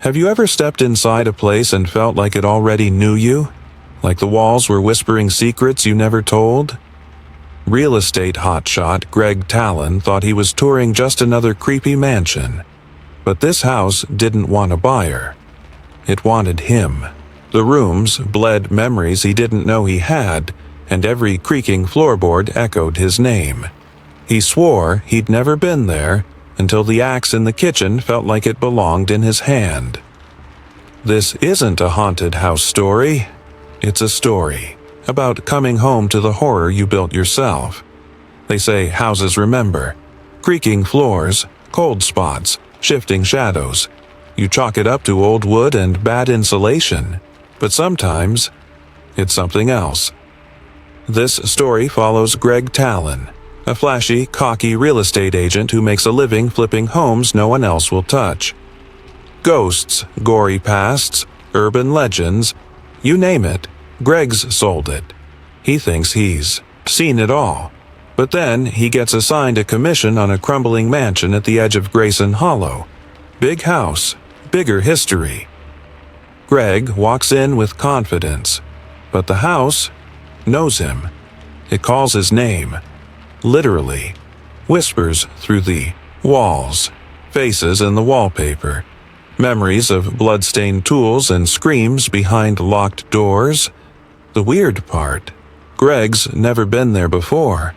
Have you ever stepped inside a place and felt like it already knew you? Like the walls were whispering secrets you never told? Real estate hotshot Greg Talon thought he was touring just another creepy mansion. But this house didn't want a buyer. It wanted him. The rooms bled memories he didn't know he had, and every creaking floorboard echoed his name. He swore he'd never been there until the axe in the kitchen felt like it belonged in his hand. This isn't a haunted house story. It's a story about coming home to the horror you built yourself. They say houses remember. Creaking floors, cold spots, shifting shadows. You chalk it up to old wood and bad insulation. But sometimes, it's something else. This story follows Greg Talon, a flashy, cocky real estate agent who makes a living flipping homes no one else will touch. Ghosts, gory pasts, urban legends, you name it, Greg's sold it. He thinks he's seen it all. But then he gets assigned a commission on a crumbling mansion at the edge of Grayson Hollow. Big house, bigger history. Greg walks in with confidence, but the house knows him. It calls his name, literally, whispers through the walls, faces in the wallpaper, memories of blood-stained tools and screams behind locked doors. The weird part, Greg's never been there before,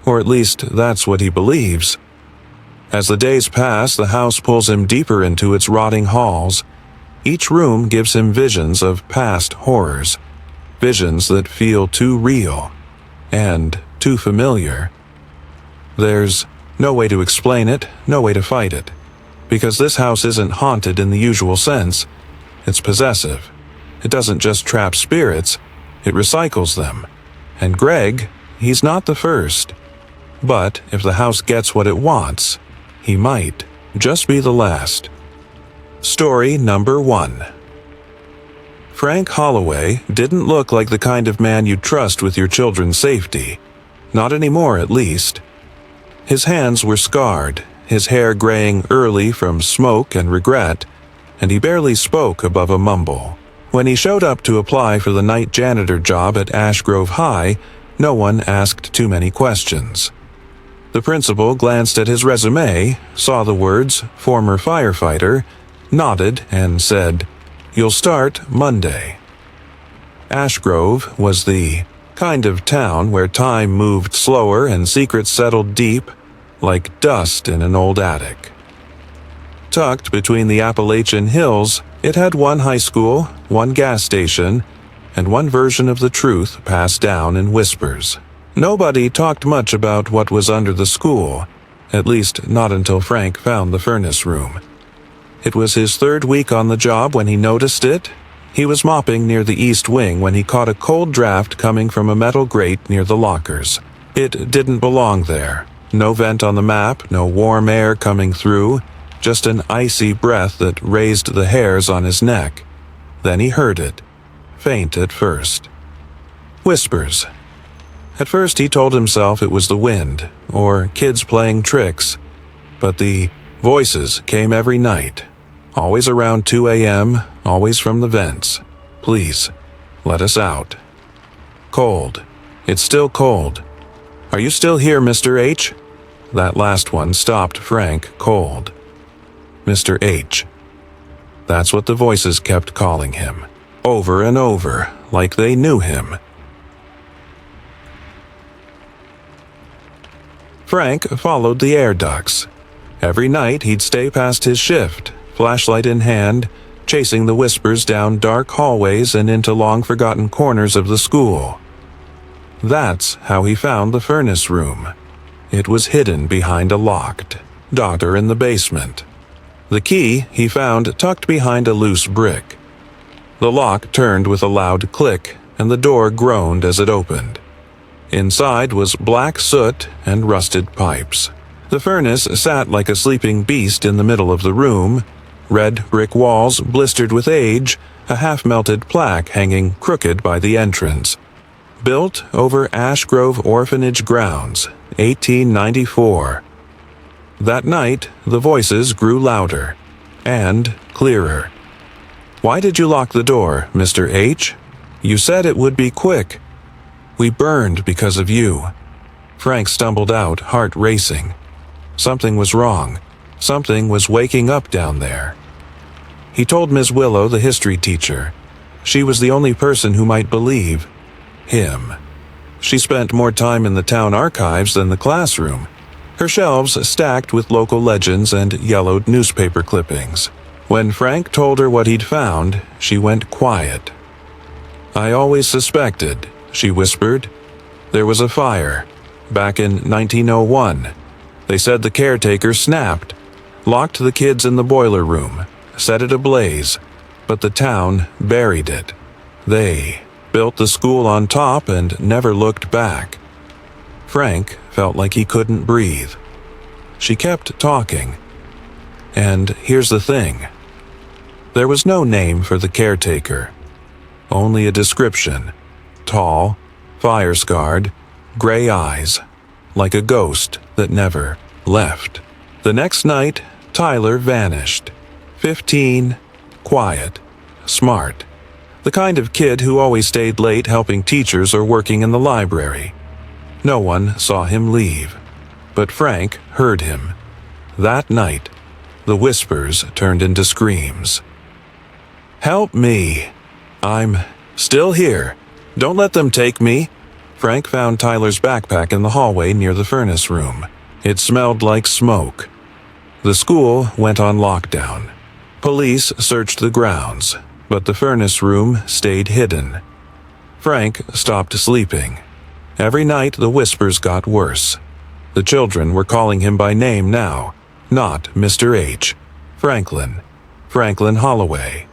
or at least that's what he believes. As the days pass, the house pulls him deeper into its rotting halls. Each room gives him visions of past horrors, visions that feel too real and too familiar. There's no way to explain it, no way to fight it, because this house isn't haunted in the usual sense. It's possessive. It doesn't just trap spirits, it recycles them. And Greg, he's not the first. But if the house gets what it wants, he might just be the last. Story number 1. Frank Holloway didn't look like the kind of man you'd trust with your children's safety. Not anymore, at least. His hands were scarred, his hair graying early from smoke and regret, and he barely spoke above a mumble. When he showed up to apply for the night janitor job at Ash Grove High, no one asked too many questions. The principal glanced at his resume, saw the words "former firefighter," nodded, and said, "You'll start Monday." Ash Grove was the kind of town where time moved slower and secrets settled deep, like dust in an old attic. Tucked between the Appalachian Hills, it had one high school, one gas station, and one version of the truth passed down in whispers. Nobody talked much about what was under the school, at least not until Frank found the furnace room. It was his 3rd week on the job when he noticed it. He was mopping near the east wing when he caught a cold draft coming from a metal grate near the lockers. It didn't belong there. No vent on the map, no warm air coming through, just an icy breath that raised the hairs on his neck. Then he heard it, faint at first. Whispers. At first he told himself it was the wind, or kids playing tricks, but the voices came every night, always around 2 a.m., always from the vents. "Please, let us out." Cold. It's still cold. "Are you still here, Mr. H?" That last one stopped Frank cold. Mr. H. That's what the voices kept calling him, over and over, like they knew him. Frank followed the air ducts. Every night he'd stay past his shift, flashlight in hand, chasing the whispers down dark hallways and into long-forgotten corners of the school. That's how he found the furnace room. It was hidden behind a locked door in the basement. The key he found tucked behind a loose brick. The lock turned with a loud click, and the door groaned as it opened. Inside was black soot and rusted pipes. The furnace sat like a sleeping beast in the middle of the room, red brick walls blistered with age, a half-melted plaque hanging crooked by the entrance. Built over Ash Grove Orphanage grounds, 1894. That night, the voices grew louder and clearer. Why did you lock the door, Mr. H? You said it would be quick. We burned because of you. Frank stumbled out, heart racing. Something was wrong. Something was waking up down there. He told Ms. Willow, the history teacher. She was the only person who might believe him. She spent more time in the town archives than the classroom, her shelves stacked with local legends and yellowed newspaper clippings. When Frank told her what he'd found, she went quiet. I always suspected, she whispered. There was a fire, back in 1901. They said the caretaker snapped, locked the kids in the boiler room, set it ablaze, but the town buried it. They built the school on top and never looked back. Frank felt like he couldn't breathe. She kept talking. And here's the thing. There was no name for the caretaker. Only a description. Tall, fire-scarred, gray eyes, like a ghost that never left. The next night, Tyler vanished. 15, quiet, smart. The kind of kid who always stayed late helping teachers or working in the library. No one saw him leave, but Frank heard him. That night, the whispers turned into screams. Help me. I'm still here. Don't let them take me. Frank found Tyler's backpack in the hallway near the furnace room. It smelled like smoke. The school went on lockdown. Police searched the grounds, but the furnace room stayed hidden. Frank stopped sleeping. Every night the whispers got worse. The children were calling him by name now, not Mr. H. Franklin Holloway.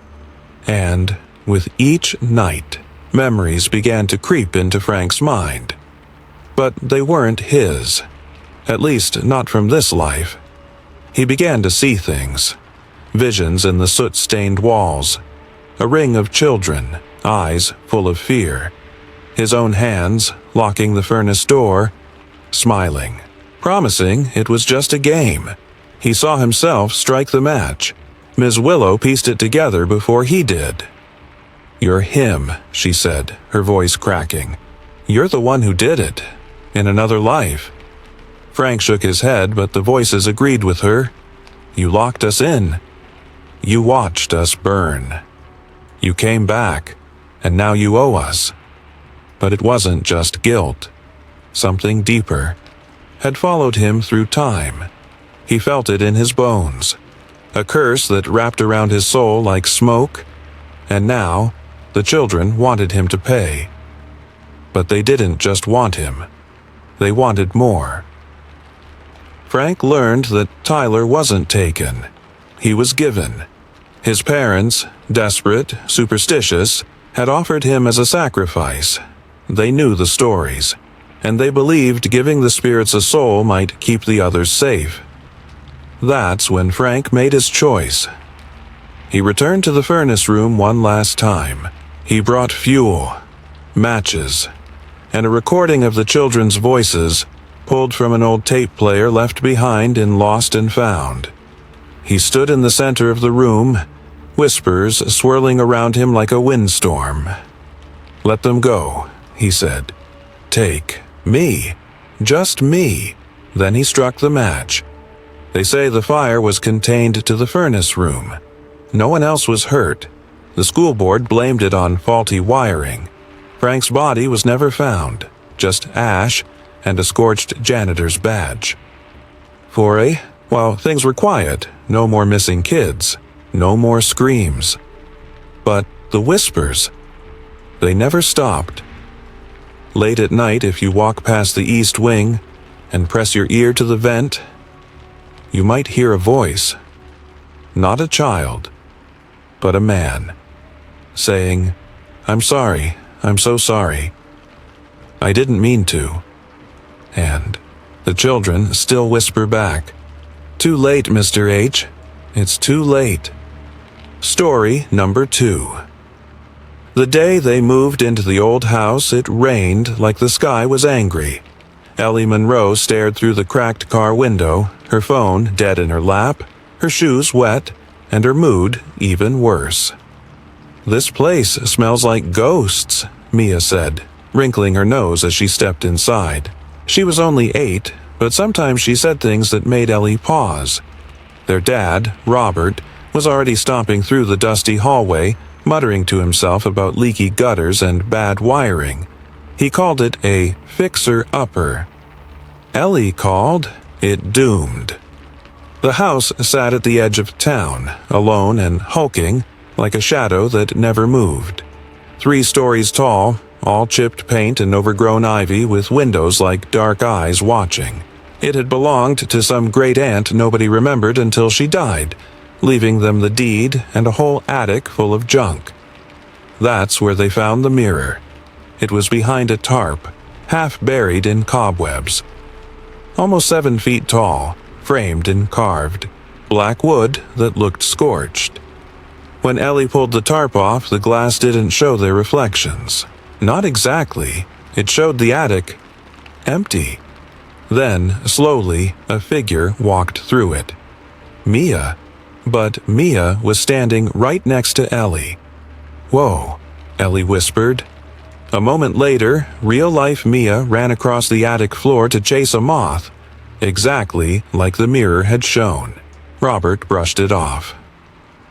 And with each night, memories began to creep into Frank's mind. But they weren't his. At least not from this life. He began to see things. Visions in the soot-stained walls. A ring of children, eyes full of fear. His own hands locking the furnace door, smiling, promising it was just a game. He saw himself strike the match. Ms. Willow pieced it together before he did. You're him, she said, her voice cracking. You're the one who did it, in another life. Frank shook his head, but the voices agreed with her. You locked us in. You watched us burn. You came back, and now you owe us. But it wasn't just guilt. Something deeper had followed him through time. He felt it in his bones. A curse that wrapped around his soul like smoke, and now the children wanted him to pay. But they didn't just want him. They wanted more. Frank learned that Tyler wasn't taken. He was given. His parents, desperate, superstitious, had offered him as a sacrifice. They knew the stories, and they believed giving the spirits a soul might keep the others safe. That's when Frank made his choice. He returned to the furnace room one last time. He brought fuel, matches, and a recording of the children's voices pulled from an old tape player left behind in Lost and Found. He stood in the center of the room, whispers swirling around him like a windstorm. Let them go, he said. Take me, just me. Then he struck the match. They say the fire was contained to the furnace room. No one else was hurt. The school board blamed it on faulty wiring. Frank's body was never found, just ash and a scorched janitor's badge. Well, things were quiet. No more missing kids. No more screams. But the whispers, they never stopped. Late at night, if you walk past the east wing and press your ear to the vent, you might hear a voice. Not a child, but a man, saying, I'm sorry, I'm so sorry. I didn't mean to. And the children still whisper back, Too late, Mr. H. It's too late. Story number 2. The day they moved into the old house, it rained like the sky was angry. Ellie Monroe stared through the cracked car window, her phone dead in her lap, her shoes wet, and her mood even worse. "This place smells like ghosts," Mia said, wrinkling her nose as she stepped inside. She was only 8, but sometimes she said things that made Ellie pause. Their dad, Robert, was already stomping through the dusty hallway, muttering to himself about leaky gutters and bad wiring. He called it a fixer-upper. Ellie called it doomed. The house sat at the edge of town, alone and hulking, like a shadow that never moved. 3 stories tall, all chipped paint and overgrown ivy with windows like dark eyes watching. It had belonged to some great aunt nobody remembered until she died, leaving them the deed and a whole attic full of junk. That's where they found the mirror. It was behind a tarp, half buried in cobwebs. Almost 7 feet tall, framed and carved, black wood that looked scorched. When Ellie pulled the tarp off, the glass didn't show their reflections. Not exactly. It showed the attic empty. Then, slowly, a figure walked through it. Mia. But Mia was standing right next to Ellie. "Whoa," Ellie whispered. A moment later, real-life Mia ran across the attic floor to chase a moth, exactly like the mirror had shown. Robert brushed it off.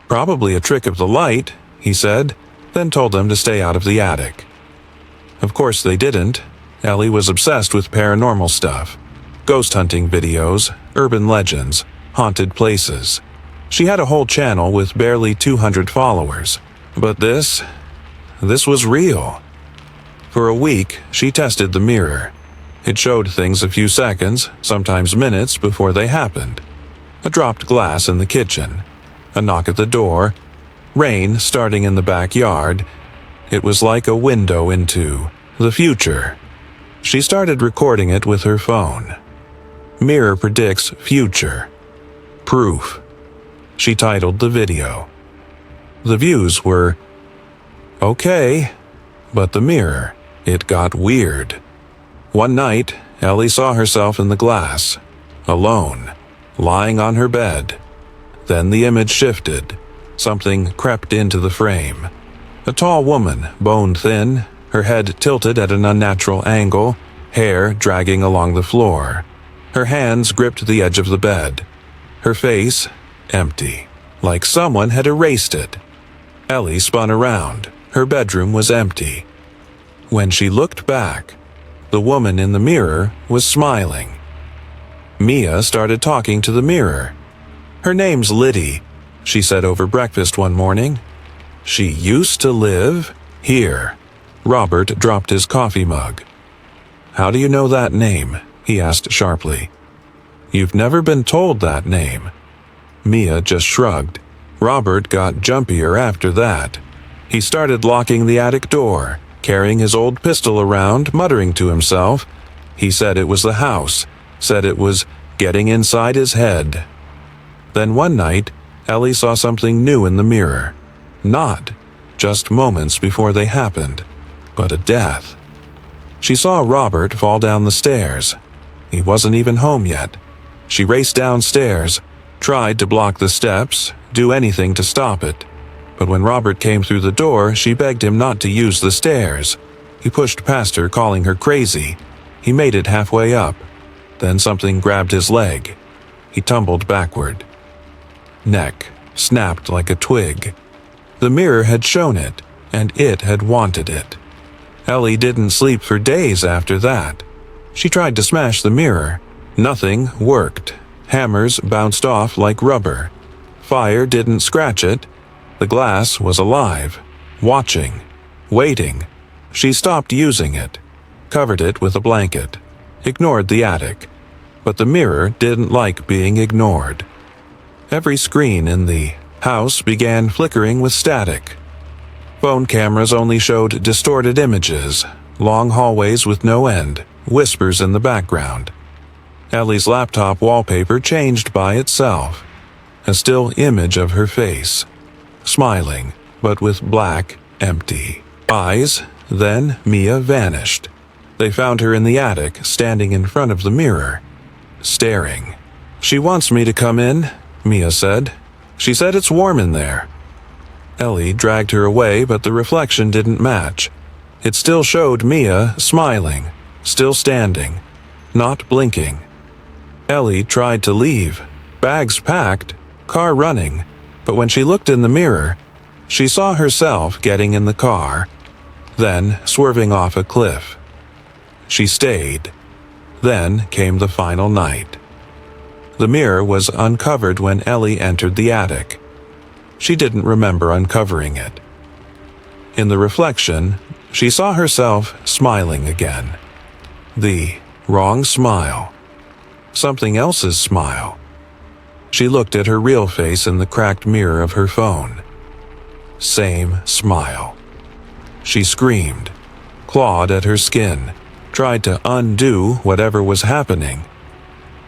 "Probably a trick of the light," he said, then told them to stay out of the attic. Of course they didn't. Ellie was obsessed with paranormal stuff. Ghost hunting videos, urban legends, haunted places. She had a whole channel with barely 200 followers. But this was real. For a week, she tested the mirror. It showed things a few seconds, sometimes minutes before they happened. A dropped glass in the kitchen, a knock at the door, rain starting in the backyard. It was like a window into the future. She started recording it with her phone. "Mirror predicts future. Proof." She titled the video. The views were okay, but the mirror, it got weird. One night, Ellie saw herself in the glass, alone, lying on her bed. Then the image shifted. Something crept into the frame. A tall woman, bone-thin, her head tilted at an unnatural angle, hair dragging along the floor. Her hands gripped the edge of the bed. Her face, empty, like someone had erased it. Ellie spun around. Her bedroom was empty. When she looked back, the woman in the mirror was smiling. Mia started talking to the mirror. "Her name's Liddy," she said over breakfast one morning. "She used to live here." Robert dropped his coffee mug. "How do you know that name?" he asked sharply. "You've never been told that name." Mia just shrugged. Robert got jumpier after that. He started locking the attic door, carrying his old pistol around, muttering to himself. He said it was the house, said it was getting inside his head. Then one night, Ellie saw something new in the mirror. Not just moments before they happened, but a death. She saw Robert fall down the stairs. He wasn't even home yet. She raced downstairs, tried to block the steps, do anything to stop it. But when Robert came through the door, she begged him not to use the stairs. He pushed past her, calling her crazy. He made it halfway up. Then something grabbed his leg. He tumbled backward. Neck snapped like a twig. The mirror had shown it, and it had wanted it. Ellie didn't sleep for days after that. She tried to smash the mirror. Nothing worked. Hammers bounced off like rubber. Fire didn't scratch it. The glass was alive, watching, waiting. She stopped using it, covered it with a blanket, ignored the attic. But the mirror didn't like being ignored. Every screen in the house began flickering with static. Phone cameras only showed distorted images, long hallways with no end, whispers in the background. Ellie's laptop wallpaper changed by itself. A still image of her face, smiling, but with black, empty eyes. Then Mia vanished. They found her in the attic, standing in front of the mirror, staring. "She wants me to come in," Mia said. "She said it's warm in there." Ellie dragged her away, but the reflection didn't match. It still showed Mia smiling, still standing, not blinking. Ellie tried to leave, bags packed, car running, but when she looked in the mirror, she saw herself getting in the car, then swerving off a cliff. She stayed. Then came the final night. The mirror was uncovered when Ellie entered the attic. She didn't remember uncovering it. In the reflection, she saw herself smiling again. The wrong smile. Something else's smile. She looked at her real face in the cracked mirror of her phone. Same smile. She screamed, clawed at her skin, tried to undo whatever was happening.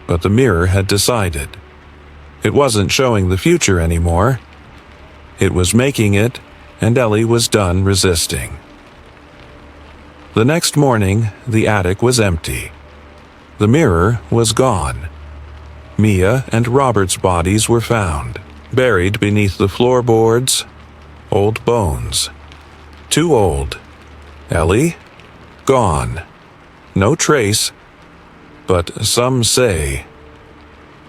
But the mirror had decided. It wasn't showing the future anymore. It was making it, and Ellie was done resisting. The next morning, the attic was empty. The mirror was gone. Mia and Robert's bodies were found, buried beneath the floorboards. Old bones. Too old. Ellie? Gone. No trace. But some say,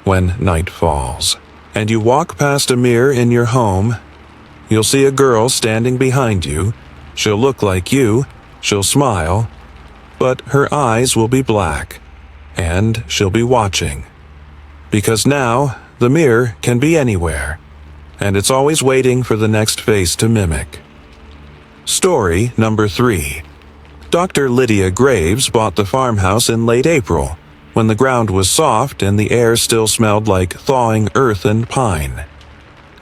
when night falls, and you walk past a mirror in your home, you'll see a girl standing behind you. She'll look like you, she'll smile, but her eyes will be black, and she'll be watching. Because now, the mirror can be anywhere, and it's always waiting for the next face to mimic. Story number 3. Dr. Lydia Graves bought the farmhouse in late April, when the ground was soft and the air still smelled like thawing earth and pine.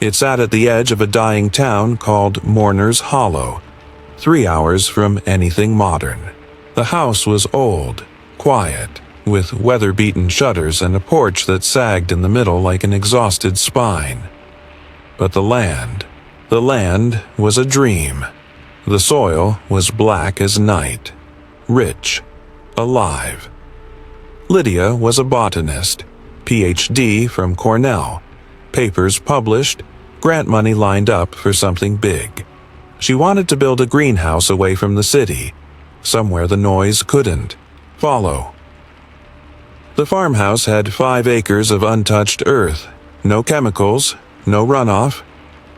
It sat at the edge of a dying town called Mourner's Hollow, 3 hours from anything modern. The house was old, quiet, with weather-beaten shutters and a porch that sagged in the middle like an exhausted spine. But the land was a dream. The soil was black as night, rich, alive. Lydia was a botanist, PhD from Cornell, papers published, grant money lined up for something big. She wanted to build a greenhouse away from the city, somewhere the noise couldn't follow. The farmhouse had 5 acres of untouched earth, no chemicals, no runoff,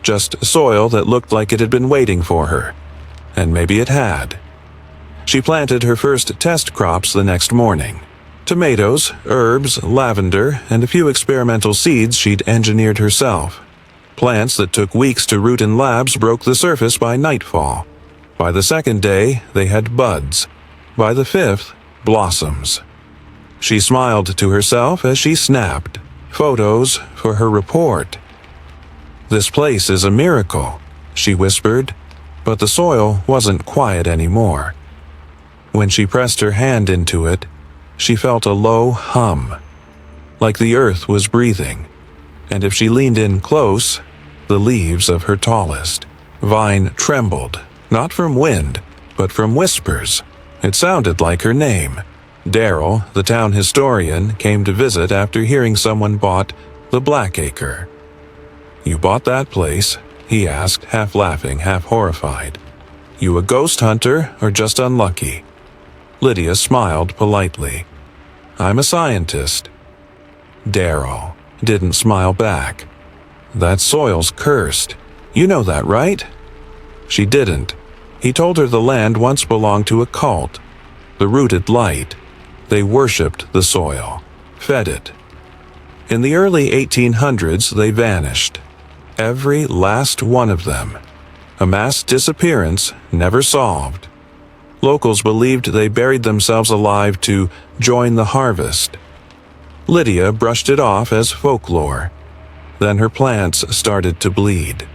just soil that looked like it had been waiting for her. And maybe it had. She planted her first test crops the next morning. Tomatoes, herbs, lavender, and a few experimental seeds she'd engineered herself. Plants that took weeks to root in labs broke the surface by nightfall. By the second day, they had buds. By the 5th, blossoms. She smiled to herself as she snapped photos for her report. "This place is a miracle," she whispered, but the soil wasn't quiet anymore. When she pressed her hand into it, she felt a low hum, like the earth was breathing, and if she leaned in close, the leaves of her tallest vine trembled, not from wind, but from whispers. It sounded like her name. Daryl, the town historian, came to visit after hearing someone bought the Blackacre. "You bought that place?" he asked, half laughing, half horrified. "You a ghost hunter or just unlucky?" Lydia smiled politely. "I'm a scientist." Daryl didn't smile back. "That soil's cursed. You know that, right?" She didn't. He told her the land once belonged to a cult, the Rooted Light. They worshipped the soil, fed it. In the early 1800s, they vanished. Every last one of them. A mass disappearance never solved. Locals believed they buried themselves alive to join the harvest. Lydia brushed it off as folklore. Then her plants started to bleed.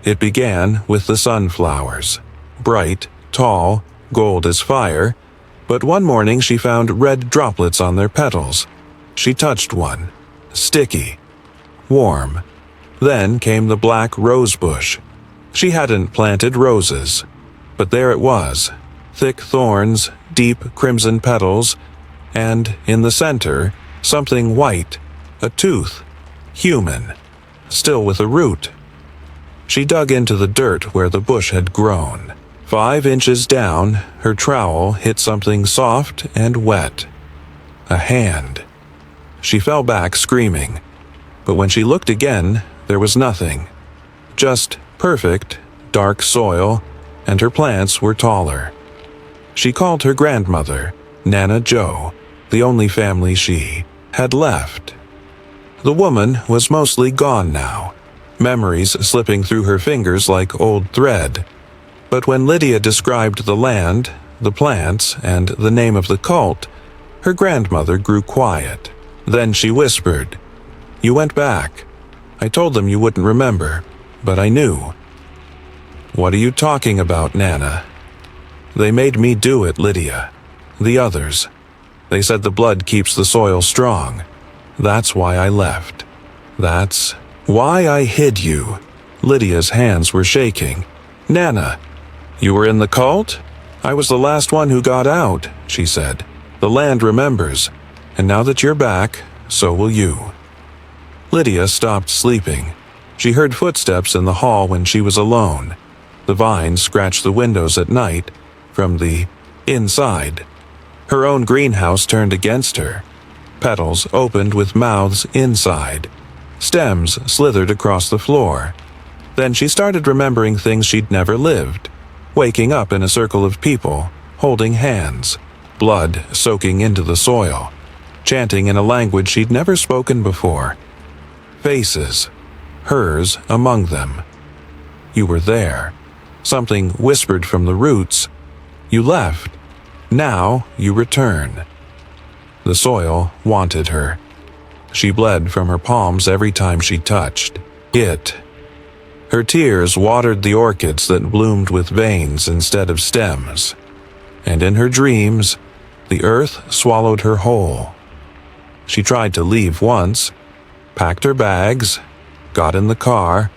It began with the sunflowers, bright, tall, gold as fire, but one morning she found red droplets on their petals. She touched one, sticky, warm. Then came the black rose bush. She hadn't planted roses, but there it was, thick thorns, deep crimson petals, and in the center, something white, a tooth, human, still with a root. She dug into the dirt where the bush had grown. 5 inches down, her trowel hit something soft and wet. A hand. She fell back screaming, but when she looked again, there was nothing. Just perfect, dark soil, and her plants were taller. She called her grandmother, Nana Joe, the only family she had left. The woman was mostly gone now, memories slipping through her fingers like old thread. But when Lydia described the land, the plants, and the name of the cult, her grandmother grew quiet. Then she whispered, "You went back. I told them you wouldn't remember, but I knew." "What are you talking about, Nana?" "They made me do it, Lydia. The others. They said the blood keeps the soil strong. That's why I left. That's why I hid you." Lydia's hands were shaking. "Nana, you were in the cult? I was the last one who got out," she said. "The land remembers, and now that you're back, so will you." Lydia stopped sleeping. She heard footsteps in the hall when she was alone. The vines scratched the windows at night from the inside. Her own greenhouse turned against her. Petals opened with mouths inside. Stems slithered across the floor. Then she started remembering things she'd never lived. Waking up in a circle of people, holding hands, blood soaking into the soil, chanting in a language she'd never spoken before. Faces, hers among them. You were there. Something whispered from the roots. You left. Now you return. The soil wanted her. She bled from her palms every time she touched it. Her tears watered the orchids that bloomed with veins instead of stems. And in her dreams, the earth swallowed her whole. She tried to leave once, packed her bags, got in the car,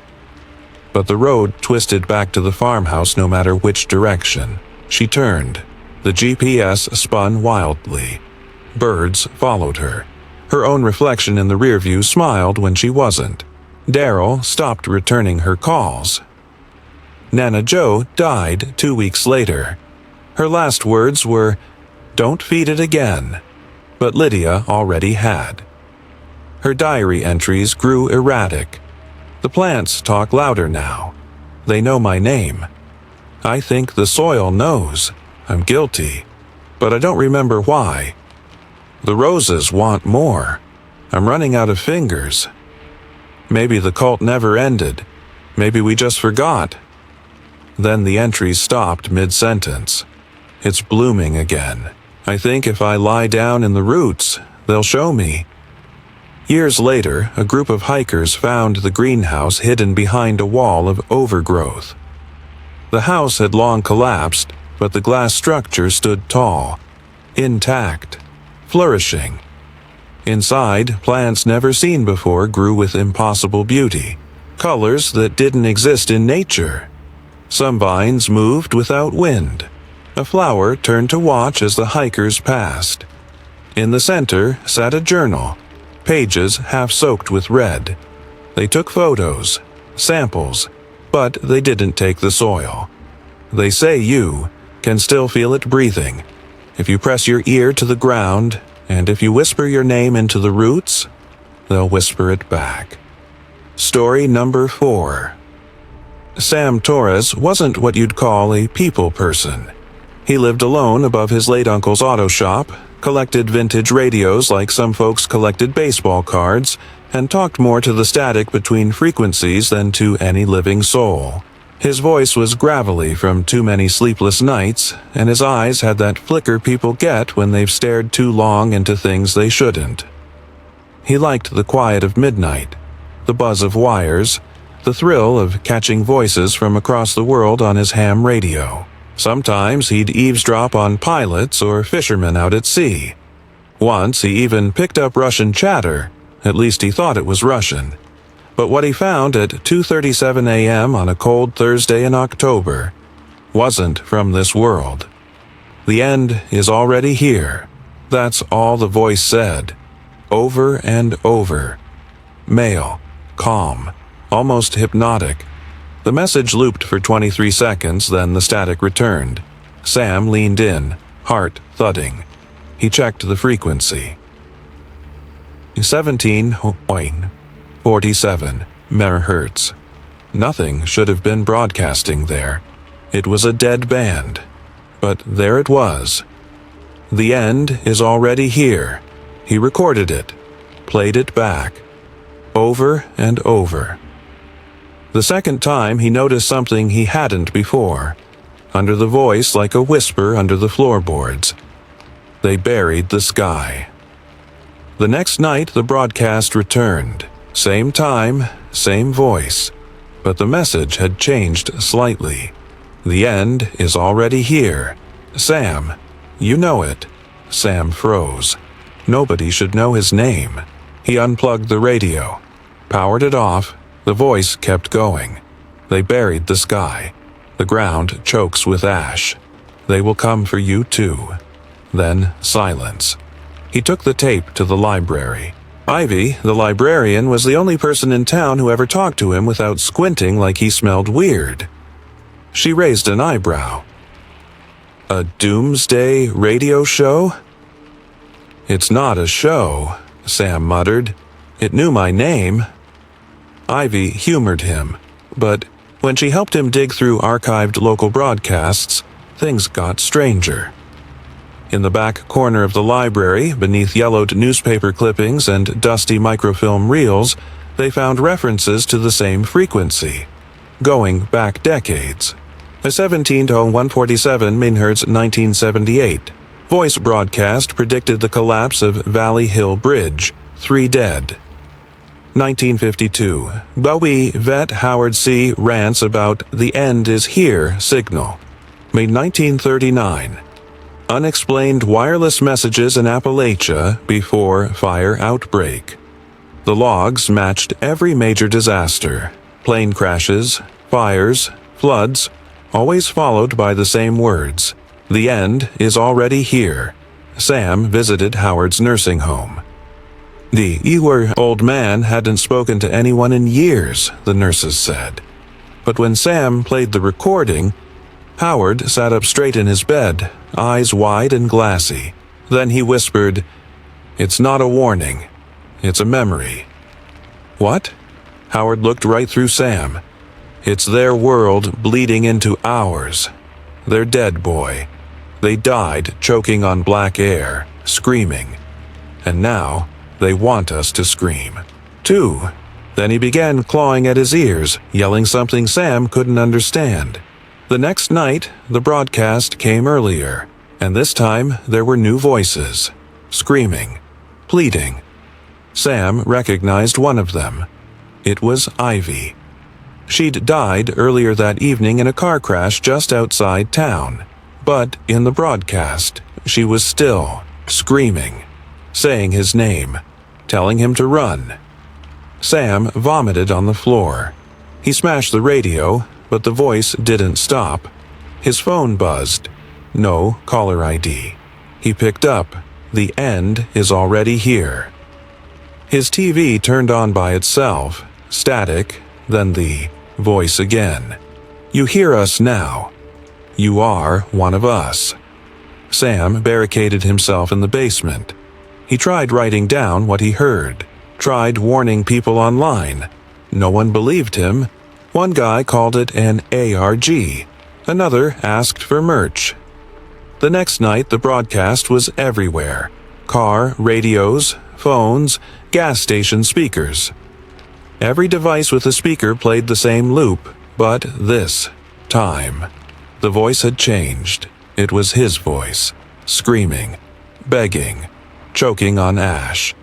but the road twisted back to the farmhouse no matter which direction. She turned. The GPS spun wildly. Birds followed her. Her own reflection in the rearview smiled when she wasn't. Daryl stopped returning her calls. Nana Joe died 2 weeks later. Her last words were, "Don't feed it again." But Lydia already had. Her diary entries grew erratic. The plants talk louder now. They know my name. I think the soil knows. I'm guilty, but I don't remember why. The roses want more. I'm running out of fingers. Maybe the cult never ended. Maybe we just forgot. Then the entries stopped mid-sentence. It's blooming again. I think if I lie down in the roots, they'll show me. Years later, a group of hikers found the greenhouse hidden behind a wall of overgrowth. The house had long collapsed, but the glass structure stood tall, intact, flourishing. Inside, plants never seen before grew with impossible beauty, colors that didn't exist in nature. Some vines moved without wind. A flower turned to watch as the hikers passed. In the center sat a journal, pages half soaked with red. They took photos, samples, but they didn't take the soil. They say you can still feel it breathing. If you press your ear to the ground, and if you whisper your name into the roots, they'll whisper it back. Story number 4. Sam Torres wasn't what you'd call a people person. He lived alone above his late uncle's auto shop, collected vintage radios like some folks collected baseball cards, and talked more to the static between frequencies than to any living soul. His voice was gravelly from too many sleepless nights, and his eyes had that flicker people get when they've stared too long into things they shouldn't. He liked the quiet of midnight, the buzz of wires, the thrill of catching voices from across the world on his ham radio. Sometimes he'd eavesdrop on pilots or fishermen out at sea. Once he even picked up Russian chatter, at least he thought it was Russian. But what he found at 2:37 a.m. on a cold Thursday in October wasn't from this world. The end is already here. That's all the voice said, over and over. Male, calm, almost hypnotic. The message looped for 23 seconds, then the static returned. Sam leaned in, heart thudding. He checked the frequency. 17.47 megahertz. Nothing should have been broadcasting there. It was a dead band. But there it was. The end is already here. He recorded it, played it back, over and over. The second time he noticed something he hadn't before. Under the voice, like a whisper under the floorboards. They buried the sky. The next night the broadcast returned. Same time, same voice. But the message had changed slightly. The end is already here. Sam, you know it. Sam froze. Nobody should know his name. He unplugged the radio, powered it off. The voice kept going. They buried the sky. The ground chokes with ash. They will come for you too. Then silence. He took the tape to the library. Ivy, the librarian, was the only person in town who ever talked to him without squinting like he smelled weird. She raised an eyebrow. A doomsday radio show? It's not a show, Sam muttered. It knew my name. Ivy humored him, but when she helped him dig through archived local broadcasts, things got stranger. In the back corner of the library, beneath yellowed newspaper clippings and dusty microfilm reels, they found references to the same frequency, going back decades. A 17 to 147 MHz 1978. Voice broadcast predicted the collapse of Valley Hill Bridge, 3 dead. 1952. Bowie vet Howard C. rants about "the end is here" signal. Made 1939. Unexplained wireless messages in Appalachia before fire outbreak. The logs matched every major disaster. Plane crashes, fires, floods, always followed by the same words. The end is already here. Sam visited Howard's nursing home. The old man hadn't spoken to anyone in years, the nurses said. But when Sam played the recording, Howard sat up straight in his bed, eyes wide and glassy. Then he whispered, "It's not a warning. It's a memory." What? Howard looked right through Sam. It's their world bleeding into ours. Their dead boy. They died choking on black air, screaming. And now they want us to scream, too. Then he began clawing at his ears, yelling something Sam couldn't understand. The next night, the broadcast came earlier, and this time there were new voices, screaming, pleading. Sam recognized one of them. It was Ivy. She'd died earlier that evening in a car crash just outside town. But in the broadcast, she was still screaming, saying his name, telling him to run. Sam vomited on the floor. He smashed the radio, but the voice didn't stop. His phone buzzed. No caller ID. He picked up. The end is already here. His TV turned on by itself, static, then the voice again. You hear us now. You are one of us. Sam barricaded himself in the basement. He tried writing down what he heard, tried warning people online. No one believed him. One guy called it an ARG. Another asked for merch. The next night, the broadcast was everywhere. Car, radios, phones, gas station speakers. Every device with a speaker played the same loop, but this time, the voice had changed. It was his voice, screaming, begging, choking on ash.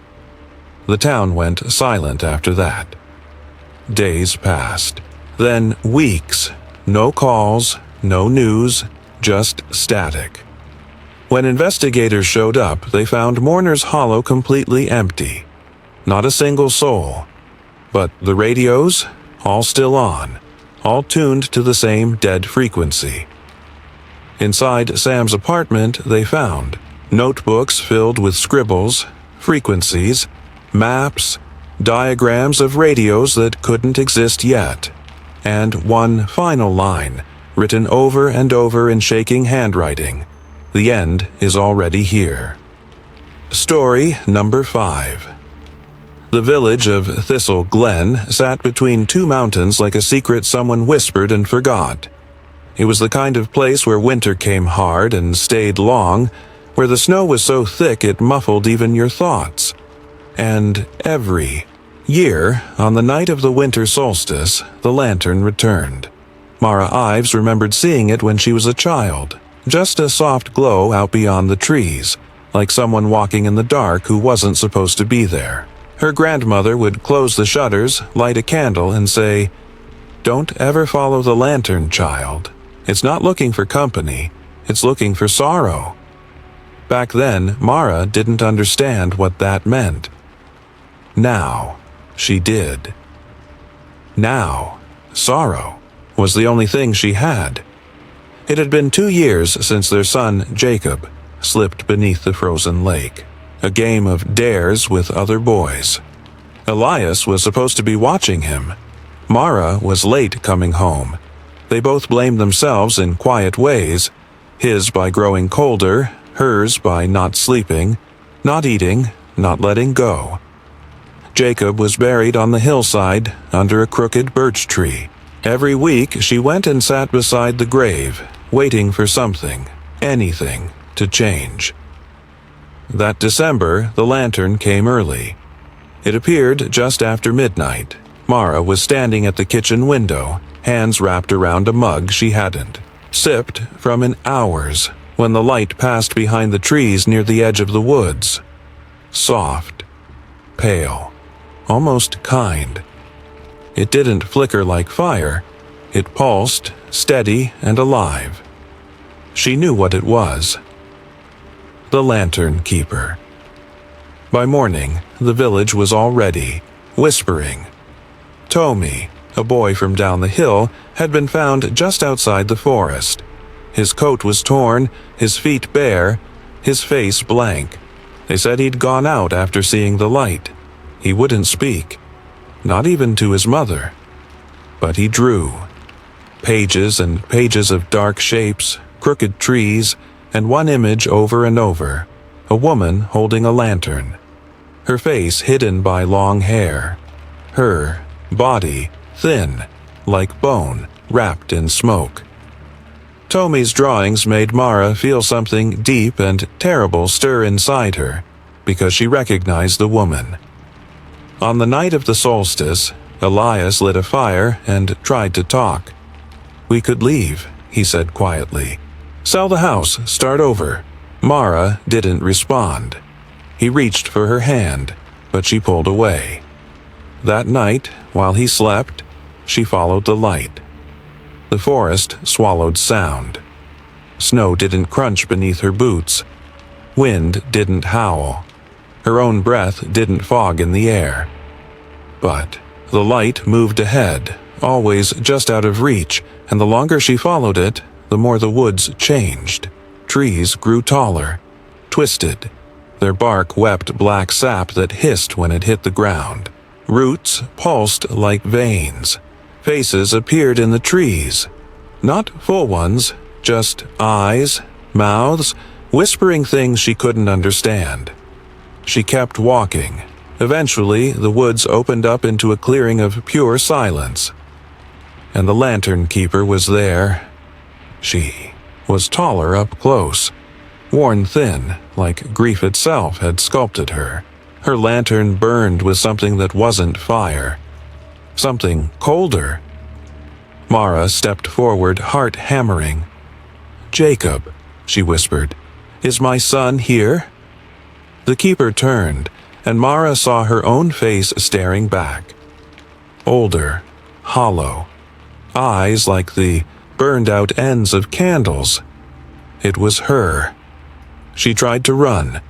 The town went silent after that. Days passed. Then weeks. No calls, no news, just static. When investigators showed up, they found Mourner's Hollow completely empty. Not a single soul. But the radios, all still on, all tuned to the same dead frequency. Inside Sam's apartment, they found notebooks filled with scribbles, frequencies, maps, diagrams of radios that couldn't exist yet. and one final line, written over and over in shaking handwriting. The end is already here. Story number 5. The village of Thistle Glen sat between two mountains like a secret someone whispered and forgot. It was the kind of place where winter came hard and stayed long, where the snow was so thick it muffled even your thoughts. And every year, on the night of the winter solstice, the lantern returned. Mara Ives remembered seeing it when she was a child, just a soft glow out beyond the trees, like someone walking in the dark who wasn't supposed to be there. Her grandmother would close the shutters, light a candle, and say, "Don't ever follow the lantern, child. It's not looking for company, it's looking for sorrow." Back then, Mara didn't understand what that meant. Now, she did. Now, sorrow was the only thing she had. It had been 2 years since their son, Jacob, slipped beneath the frozen lake. A game of dares with other boys. Elias was supposed to be watching him. Mara was late coming home. They both blamed themselves in quiet ways, his by growing colder, hers by not sleeping, not eating, not letting go. Jacob was buried on the hillside under a crooked birch tree. Every week she went and sat beside the grave, waiting for something, anything, to change. That December, the lantern came early. It appeared just after midnight. Mara was standing at the kitchen window, hands wrapped around a mug she hadn't sipped from in hours, when the light passed behind the trees near the edge of the woods. Soft, pale, almost kind. It didn't flicker like fire. It pulsed, steady and alive. She knew what it was. The Lantern Keeper. By morning, the village was all ready, whispering. Tommy, a boy from down the hill, had been found just outside the forest. His coat was torn, his feet bare, his face blank. They said he'd gone out after seeing the light. He wouldn't speak, not even to his mother. But he drew. Pages and pages of dark shapes, crooked trees, and one image over and over, a woman holding a lantern. Her face hidden by long hair. Her body thin, like bone, wrapped in smoke. Tommy's drawings made Mara feel something deep and terrible stir inside her, because she recognized the woman. On the night of the solstice, Elias lit a fire and tried to talk. "We could leave," he said quietly. "Sell the house, start over." Mara didn't respond. He reached for her hand, but she pulled away. That night, while he slept, she followed the light. The forest swallowed sound. Snow didn't crunch beneath her boots. Wind didn't howl. Her own breath didn't fog in the air. But the light moved ahead, always just out of reach, and the longer she followed it, the more the woods changed. Trees grew taller, twisted. Their bark wept black sap that hissed when it hit the ground. Roots pulsed like veins. Faces appeared in the trees. Not full ones, just eyes, mouths, whispering things she couldn't understand. She kept walking. Eventually, the woods opened up into a clearing of pure silence. And the Lantern Keeper was there. She was taller up close, worn thin, like grief itself had sculpted her. Her lantern burned with something that wasn't fire. Something colder. Mara stepped forward, heart hammering. "Jacob," she whispered, "is my son here?" The keeper turned, and Mara saw her own face staring back. Older, hollow, eyes like the burned-out ends of candles. It was her. She tried to run.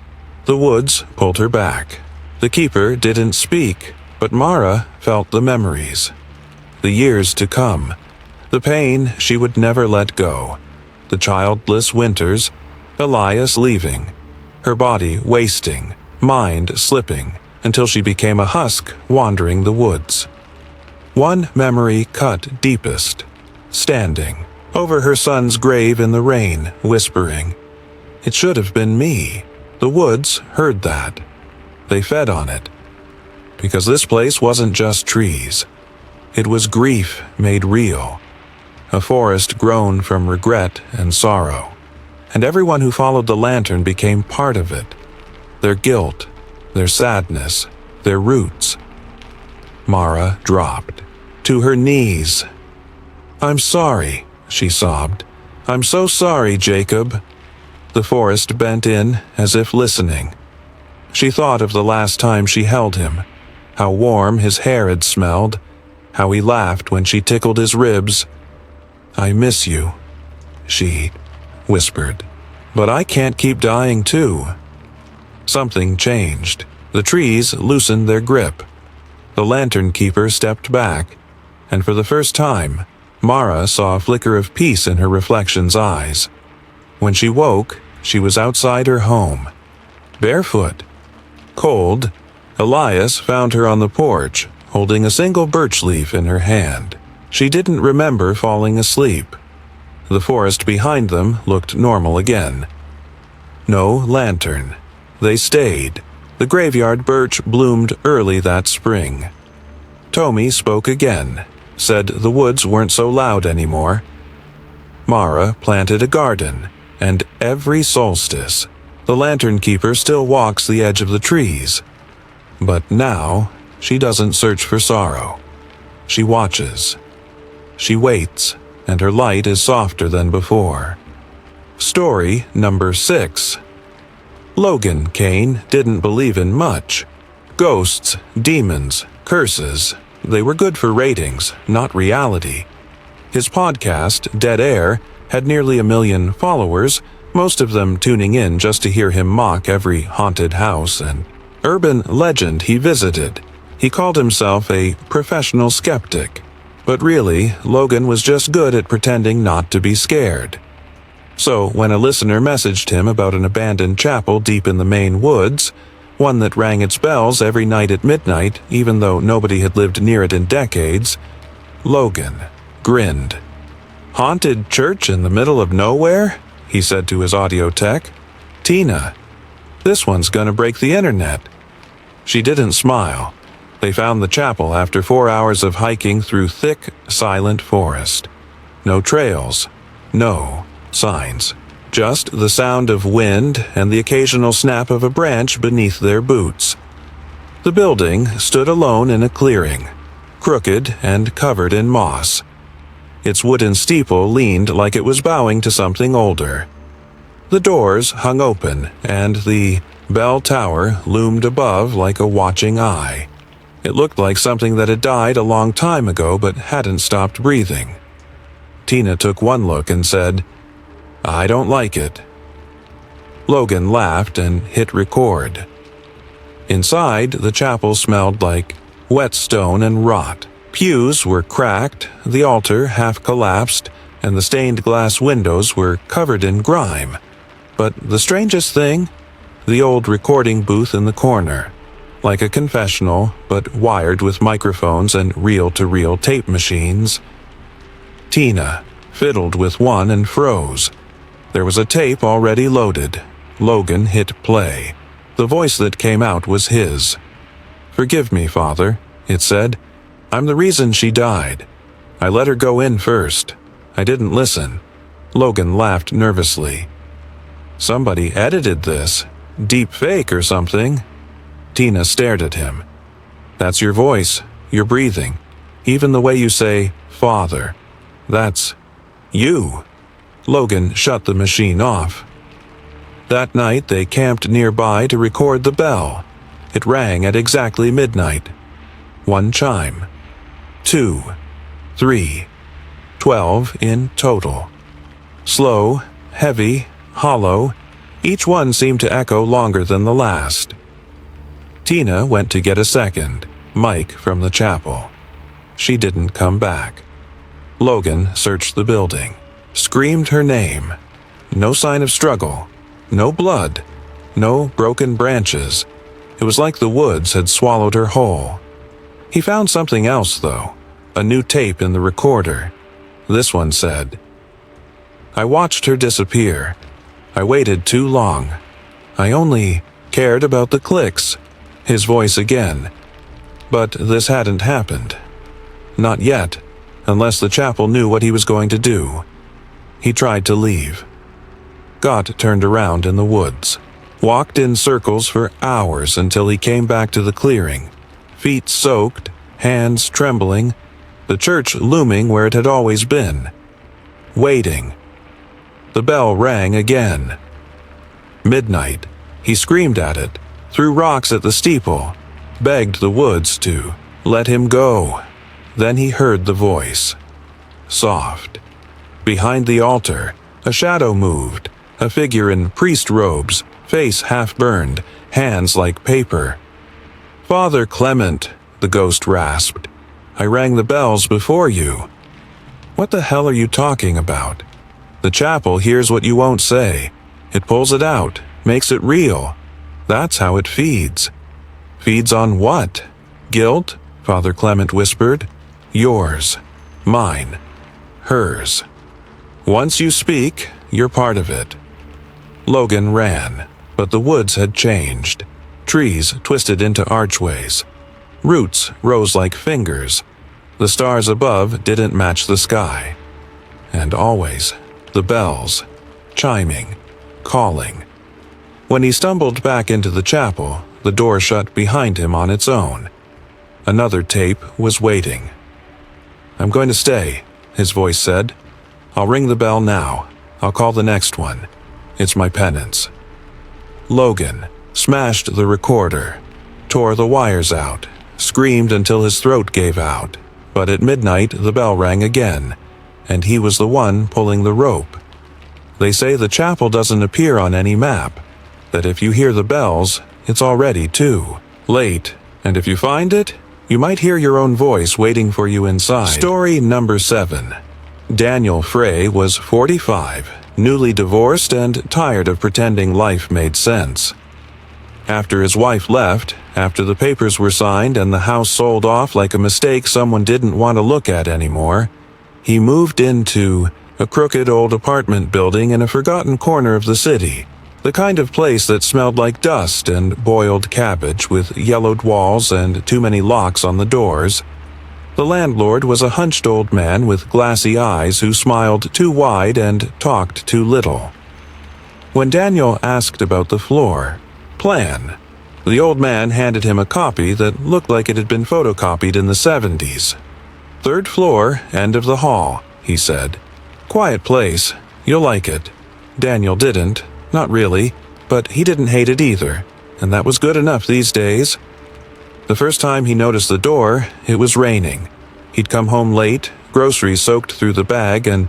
The woods pulled her back. The keeper didn't speak, but Mara felt the memories. The years to come. The pain she would never let go. The childless winters, Elias leaving. Her body wasting, mind slipping, until she became a husk wandering the woods. One memory cut deepest, standing over her son's grave in the rain, whispering, "It should have been me." The woods heard that. They fed on it. Because this place wasn't just trees. It was grief made real. A forest grown from regret and sorrow. And everyone who followed the lantern became part of it. Their guilt, their sadness, their roots. Mara dropped to her knees. "I'm sorry," she sobbed. "I'm so sorry, Jacob." The forest bent in as if listening. She thought of the last time she held him, how warm his hair had smelled, how he laughed when she tickled his ribs. "I miss you," she whispered. "But I can't keep dying too." Something changed. The trees loosened their grip. The lantern keeper stepped back, and for the first time, Mara saw a flicker of peace in her reflection's eyes. When she woke, she was outside her home. Barefoot. Cold, Elias found her on the porch, holding a single birch leaf in her hand. She didn't remember falling asleep. The forest behind them looked normal again. No lantern. They stayed. The graveyard birch bloomed early that spring. Tommy spoke again, said the woods weren't so loud anymore. Mara planted a garden, and every solstice, the lantern keeper still walks the edge of the trees. But now, she doesn't search for sorrow. She watches. She waits, and her light is softer than before. Story number 6. Logan Kane didn't believe in much. Ghosts, demons, curses, they were good for ratings, not reality. His podcast, Dead Air, had nearly 1 million followers, most of them tuning in just to hear him mock every haunted house and urban legend he visited. He called himself a professional skeptic. But really, Logan was just good at pretending not to be scared. So when a listener messaged him about an abandoned chapel deep in the Maine woods, one that rang its bells every night at midnight, even though nobody had lived near it in decades, Logan grinned. "Haunted church in the middle of nowhere?" he said to his audio tech. "Tina, this one's gonna break the internet." She didn't smile. They found the chapel after 4 hours of hiking through thick, silent forest. No trails, no signs, just the sound of wind and the occasional snap of a branch beneath their boots. The building stood alone in a clearing, crooked and covered in moss. Its wooden steeple leaned like it was bowing to something older. The doors hung open, and the bell tower loomed above like a watching eye. It looked like something that had died a long time ago but hadn't stopped breathing. Tina took one look and said, "I don't like it." Logan laughed and hit record. Inside, the chapel smelled like wet stone and rot. Pews were cracked, the altar half collapsed, and the stained glass windows were covered in grime. But the strangest thing? The old recording booth in the corner. Like a confessional, but wired with microphones and reel-to-reel tape machines. Tina fiddled with one and froze. There was a tape already loaded. Logan hit play. The voice that came out was his. "Forgive me, Father," it said. "I'm the reason she died. I let her go in first. I didn't listen." Logan laughed nervously. "Somebody edited this. Deep fake or something." Tina stared at him. "That's your voice, your breathing, even the way you say, 'Father.' That's you." Logan shut the machine off. That night they camped nearby to record the bell. It rang at exactly midnight. 1 chime. 2. 3. 12 in total. Slow, heavy, hollow, each one seemed to echo longer than the last. Tina went to get a second, Mike from the chapel. She didn't come back. Logan searched the building, screamed her name. No sign of struggle, no blood, no broken branches. It was like the woods had swallowed her whole. He found something else, though. A new tape in the recorder. This one said, "I watched her disappear. I waited too long. I only cared about the clicks." His voice again. But this hadn't happened. Not yet, unless the chapel knew what he was going to do. He tried to leave. Got turned around in the woods. Walked in circles for hours until he came back to the clearing. Feet soaked, hands trembling, the church looming where it had always been. Waiting. The bell rang again. Midnight. He screamed at it, threw rocks at the steeple, begged the woods to let him go. Then he heard the voice. Soft. Behind the altar, a shadow moved, a figure in priest robes, face half burned, hands like paper. "Father Clement," the ghost rasped. "I rang the bells before you." "What the hell are you talking about?" "The chapel hears what you won't say. It pulls it out, makes it real. That's how it feeds." "Feeds on what?" "Guilt," Father Clement whispered. "Yours. Mine. Hers. Once you speak, you're part of it." Logan ran, but the woods had changed. Trees twisted into archways. Roots rose like fingers. The stars above didn't match the sky. And always, the bells, chiming, calling. When he stumbled back into the chapel, the door shut behind him on its own. Another tape was waiting. "I'm going to stay," his voice said. "I'll ring the bell now. I'll call the next one. It's my penance." Logan smashed the recorder, tore the wires out, screamed until his throat gave out. But at midnight the bell rang again, and he was the one pulling the rope. They say the chapel doesn't appear on any map, that if you hear the bells, it's already too late, and if you find it, you might hear your own voice waiting for you inside. Story number 7. Daniel Frey was 45, newly divorced and tired of pretending life made sense. After his wife left, after the papers were signed and the house sold off like a mistake someone didn't want to look at anymore, he moved into a crooked old apartment building in a forgotten corner of the city, the kind of place that smelled like dust and boiled cabbage with yellowed walls and too many locks on the doors. The landlord was a hunched old man with glassy eyes who smiled too wide and talked too little. When Daniel asked about the floor plan, the old man handed him a copy that looked like it had been photocopied in the 70s. "Third floor, end of the hall," he said. "Quiet place. You'll like it." Daniel didn't, not really, but he didn't hate it either, and that was good enough these days. The first time he noticed the door, it was raining. He'd come home late, groceries soaked through the bag, and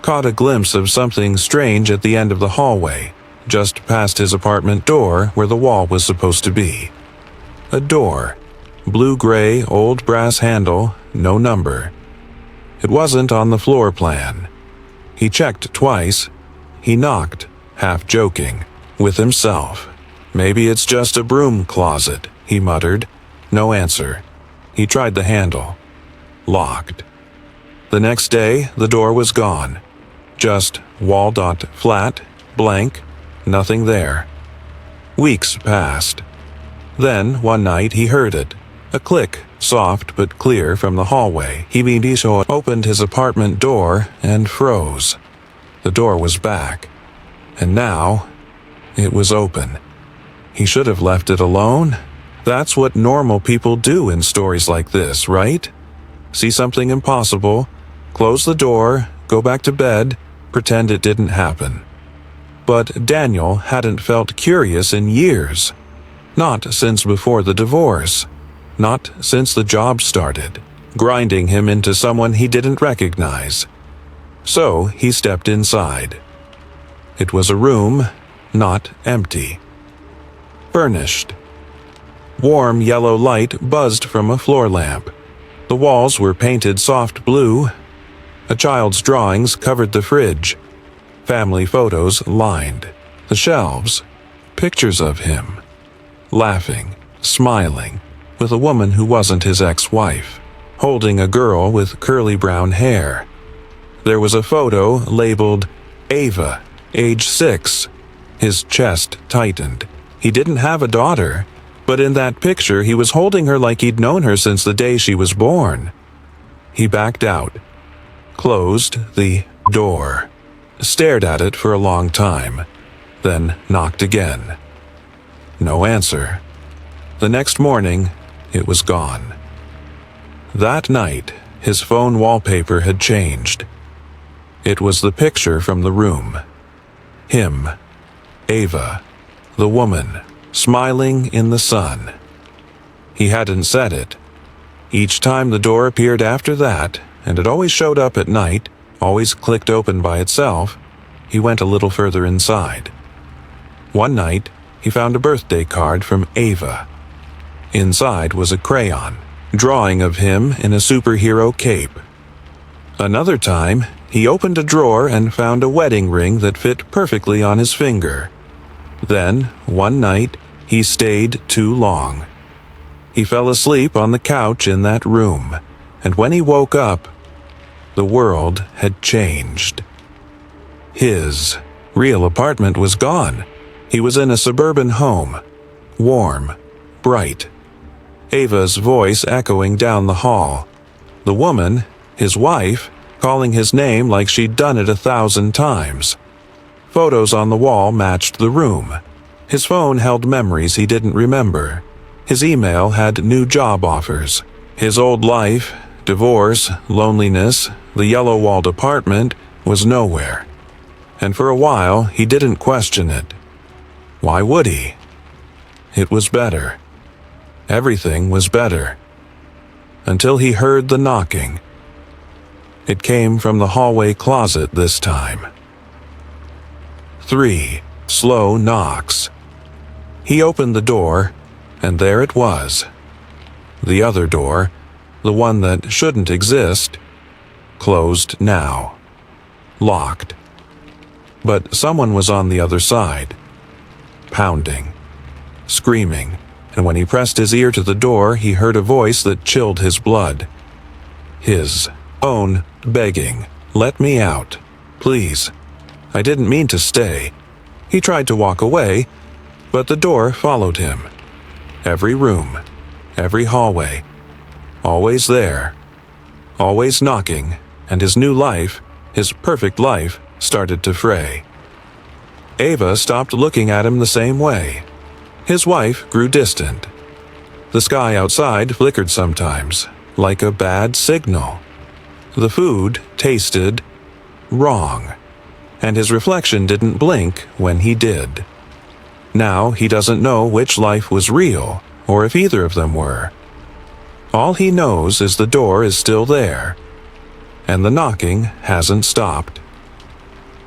caught a glimpse of something strange at the end of the hallway, just past his apartment door where the wall was supposed to be. A door. Blue-gray, old brass handle, no number. It wasn't on the floor plan. He checked twice. He knocked, half joking, with himself. "Maybe it's just a broom closet," he muttered. No answer. He tried the handle. Locked. The next day, the door was gone. Just wall.flat, blank, nothing there. Weeks passed. Then, one night, he heard it. A click, soft but clear from the hallway. He opened his apartment door and froze. The door was back. And now, it was open. He should have left it alone. That's what normal people do in stories like this, right? See something impossible, close the door, go back to bed, pretend it didn't happen. But Daniel hadn't felt curious in years. Not since before the divorce. Not since the job started, grinding him into someone he didn't recognize. So he stepped inside. It was a room, not empty. Furnished. Warm yellow light buzzed from a floor lamp. The walls were painted soft blue. A child's drawings covered the fridge. Family photos lined the shelves. Pictures of him. Laughing, smiling, with a woman who wasn't his ex-wife. holding a girl with curly brown hair. There was a photo labeled Ava, age 6. His chest tightened. He didn't have a daughter, but in that picture he was holding her like he'd known her since the day she was born. He backed out, closed the door, stared at it for a long time, then knocked again. No answer. The next morning, it was gone. That night, his phone wallpaper had changed. It was the picture from the room. Him, Ava, the woman, smiling in the sun. He hadn't said it. Each time the door appeared after that, and it always showed up at night, always clicked open by itself, he went a little further inside. One night, he found a birthday card from Ava. Inside was a crayon, drawing of him in a superhero cape. Another time, he opened a drawer and found a wedding ring that fit perfectly on his finger. Then, one night, he stayed too long. He fell asleep on the couch in that room, and when he woke up, the world had changed. His real apartment was gone. He was in a suburban home, warm, bright. Ava's voice echoing down the hall. The woman, his wife, calling his name like she'd done it 1,000 times. Photos on the wall matched the room. His phone held memories he didn't remember. His email had new job offers. His old life, divorce, loneliness, the yellow-walled apartment, was nowhere. And for a while, he didn't question it. Why would he? It was better. Everything was better. Until he heard the knocking. It came from the hallway closet this time. 3 slow knocks. He opened the door, and there it was. The other door, the one that shouldn't exist, closed now. Locked. But someone was on the other side. Pounding. Screaming. And when he pressed his ear to the door, he heard a voice that chilled his blood. His own begging, "Let me out. Please. I didn't mean to stay." He tried to walk away, but the door followed him. Every room, every hallway, always there, always knocking, and his new life, his perfect life, started to fray. Ava stopped looking at him the same way. His wife grew distant. The sky outside flickered sometimes, like a bad signal. The food tasted wrong, and his reflection didn't blink when he did. Now he doesn't know which life was real, or if either of them were. All he knows is the door is still there, and the knocking hasn't stopped.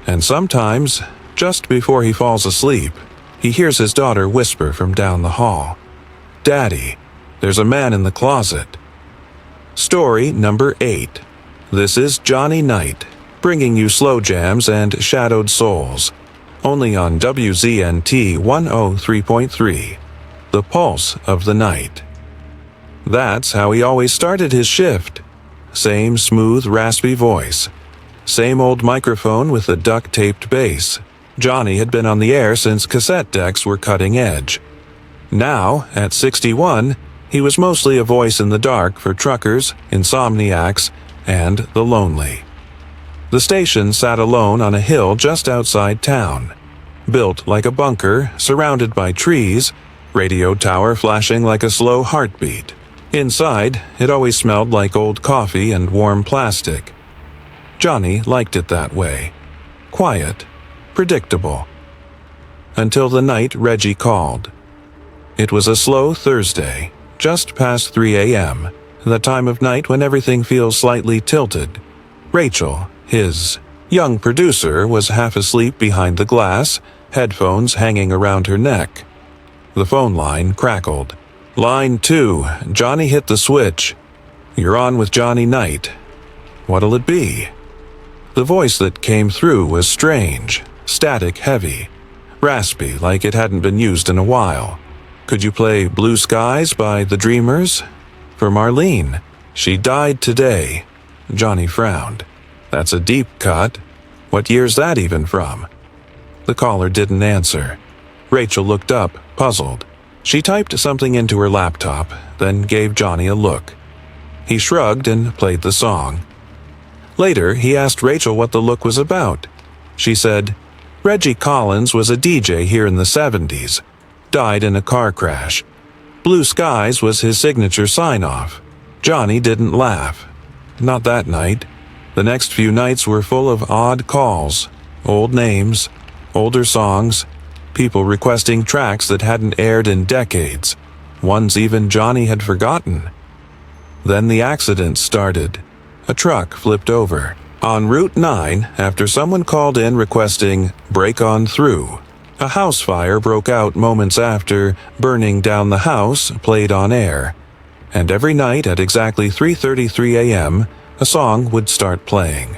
And sometimes, just before he falls asleep, he hears his daughter whisper from down the hall, "Daddy, there's a man in the closet." Story number 8. This is Johnny Knight, bringing you slow jams and shadowed souls, only on WZNT 103.3, the pulse of the night. That's how he always started his shift. Same smooth, raspy voice. Same old microphone with the duct-taped bass. Johnny had been on the air since cassette decks were cutting edge. Now, at 61, he was mostly a voice in the dark for truckers, insomniacs, and the lonely. The station sat alone on a hill just outside town. Built like a bunker, surrounded by trees, radio tower flashing like a slow heartbeat. Inside, it always smelled like old coffee and warm plastic. Johnny liked it that way. Quiet. Predictable. Until the night Reggie called. It was a slow Thursday, just past 3 a.m., the time of night when everything feels slightly tilted. Rachel, his young producer, was half asleep behind the glass, headphones hanging around her neck. The phone line crackled. "Line 2, Johnny hit the switch. You're on with Johnny Knight. What'll it be?" The voice that came through was strange, static heavy, raspy like it hadn't been used in a while. "Could you play Blue Skies by The Dreamers? For Marlene." She died today. Johnny frowned. That's a deep cut. What year's that even from? The caller didn't answer. Rachel looked up, puzzled. She typed something into her laptop, then gave Johnny a look. He shrugged and played the song. Later, he asked Rachel what the look was about. She said, Reggie Collins was a DJ here in the 70s. Died in a car crash. Blue Skies was his signature sign-off. Johnny didn't laugh. Not that night. The next few nights were full of odd calls, old names, older songs, people requesting tracks that hadn't aired in decades, ones even Johnny had forgotten. Then the accident started. A truck flipped over on Route 9 after someone called in requesting "Break On Through." A house fire broke out moments after "Burning Down the House" played on air, and every night at exactly 3:33 a.m., a song would start playing.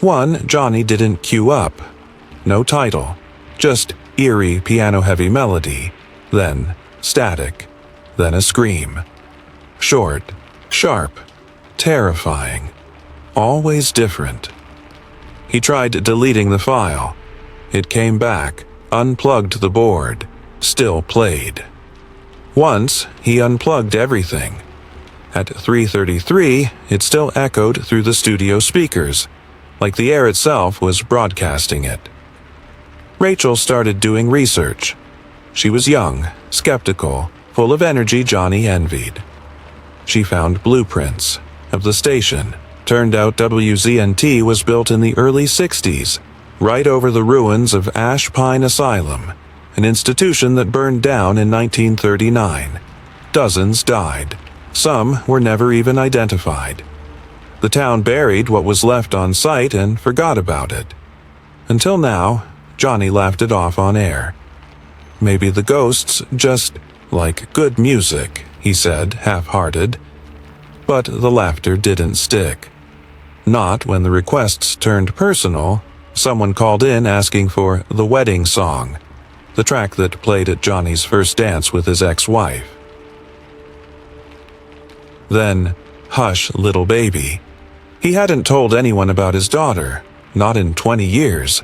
One Johnny didn't cue up. No title, just eerie piano-heavy melody, then static, then a scream. Short, sharp, terrifying, always different. He tried deleting the file. It came back, unplugged the board, still played. Once, he unplugged everything. At 3:33, it still echoed through the studio speakers, like the air itself was broadcasting it. Rachel started doing research. She was young, skeptical, full of energy Johnny envied. She found blueprints of the station. Turned out WZNT was built in the early 60s, right over the ruins of Ash Pine Asylum, an institution that burned down in 1939. Dozens died. Some were never even identified. The town buried what was left on site and forgot about it. Until now, Johnny laughed it off on air. Maybe the ghosts just like good music, he said, half-hearted. But the laughter didn't stick. Not when the requests turned personal. Someone called in asking for "The Wedding Song," the track that played at Johnny's first dance with his ex-wife. Then, "Hush, Little Baby." He hadn't told anyone about his daughter, not in 20 years.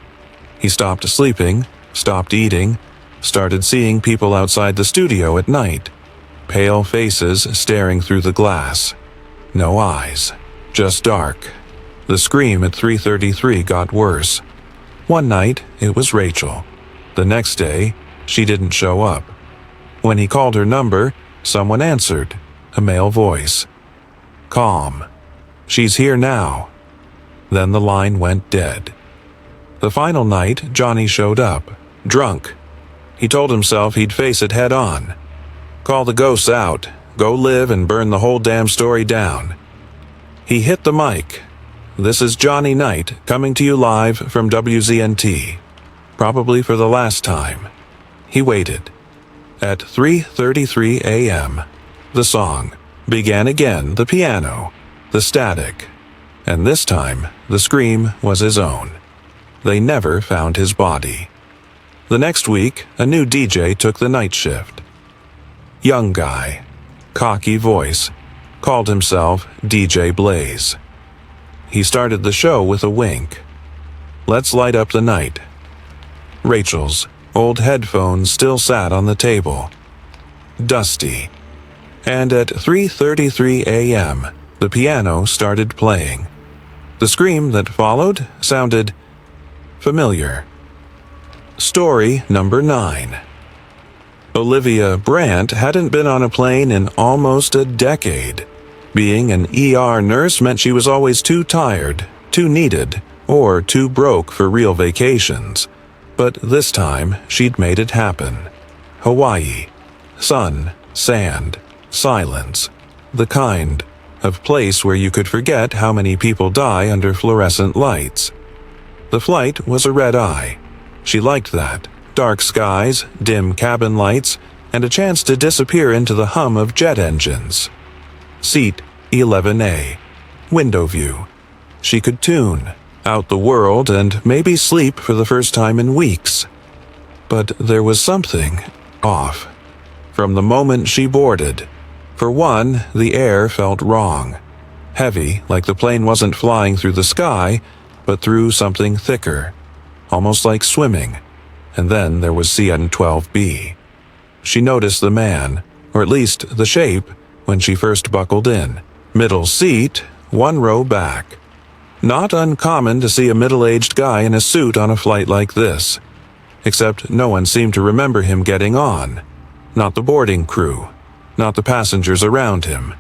He stopped sleeping, stopped eating, started seeing people outside the studio at night. Pale faces staring through the glass. No eyes, just dark. The scream at 3:33 got worse. One night, it was Rachel. The next day, she didn't show up. When he called her number, someone answered, a male voice. Calm. She's here now. Then the line went dead. The final night, Johnny showed up, drunk. He told himself he'd face it head on. Call the ghosts out, go live and burn the whole damn story down. He hit the mic. This is Johnny Knight, coming to you live from WZNT. Probably for the last time. He waited. At 3:33 a.m., the song began again, the piano, the static. And this time, the scream was his own. They never found his body. The next week, a new DJ took the night shift. Young guy, cocky voice, called himself DJ Blaze. He started the show with a wink. Let's light up the night. Rachel's old headphones still sat on the table. Dusty. And at 3:33 a.m., the piano started playing. The scream that followed sounded familiar. Story number 9. Olivia Brandt hadn't been on a plane in almost a decade. Being an ER nurse meant she was always too tired, too needed, or too broke for real vacations. But this time, she'd made it happen. Hawaii. Sun, sand, silence. The kind of place where you could forget how many people die under fluorescent lights. The flight was a red-eye. She liked that. Dark skies, dim cabin lights, and a chance to disappear into the hum of jet engines. Seat 11A. Window view. She could tune out the world and maybe sleep for the first time in weeks. But there was something off. From the moment she boarded, For one, the air felt wrong. Heavy, like the plane wasn't flying through the sky, but through something thicker. Almost like swimming. And then there was CN-12B. She noticed the man, or at least the shape, when she first buckled in. Middle seat, 1 row back. Not uncommon to see a middle-aged guy in a suit on a flight like this. Except no one seemed to remember him getting on. Not the boarding crew. Not the passengers around him.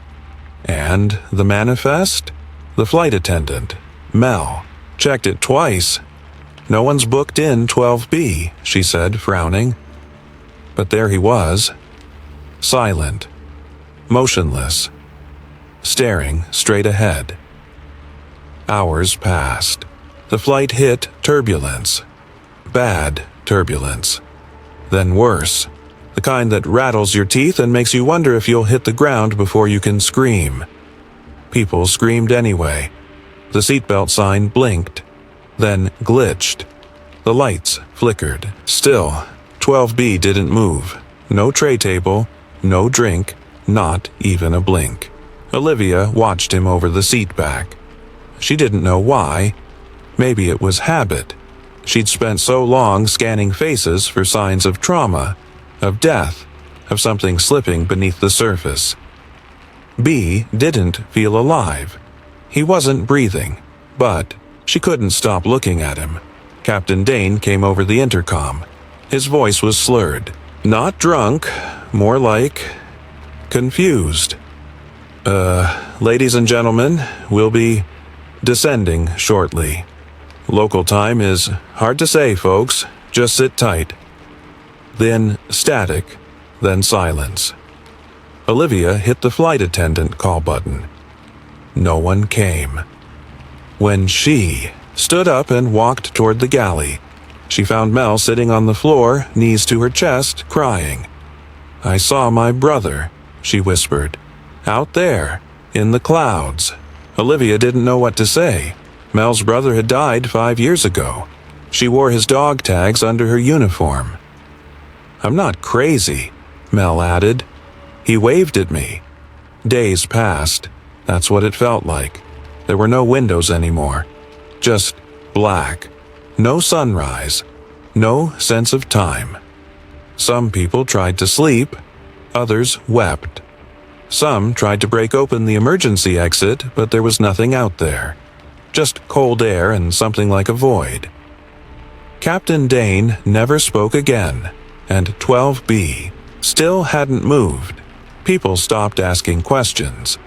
And the manifest? The flight attendant, Mel. Checked it twice. No one's booked in 12B, she said, frowning. But there he was. Silent. Motionless. Staring straight ahead. Hours passed. The flight hit turbulence. Bad turbulence. Then worse. The kind that rattles your teeth and makes you wonder if you'll hit the ground before you can scream. People screamed anyway. The seatbelt sign blinked, then glitched. The lights flickered. Still, 12B didn't move. No tray table, no drink, not even a blink. Olivia watched him over the seat back. She didn't know why. Maybe it was habit. She'd spent so long scanning faces for signs of trauma, of death, of something slipping beneath the surface. B didn't feel alive. He wasn't breathing, but she couldn't stop looking at him. Captain Dane came over the intercom. His voice was slurred. Not drunk, more like confused. Ladies and gentlemen, we'll be descending shortly. Local time is hard to say, folks. Just sit tight. Then static, then silence. Olivia hit the flight attendant call button. No one came. When she stood up and walked toward the galley, she found Mel sitting on the floor, knees to her chest, crying. "I saw my brother," she whispered. "Out there, in the clouds." Olivia didn't know what to say. Mel's brother had died 5 years ago. She wore his dog tags under her uniform. "I'm not crazy," Mel added. He waved at me. Days passed. That's what it felt like. There were no windows anymore. Just black. No sunrise. No sense of time. Some people tried to sleep. Others wept. Some tried to break open the emergency exit, but there was nothing out there. Just cold air and something like a void. Captain Dane never spoke again, and 12B still hadn't moved. People stopped asking questions,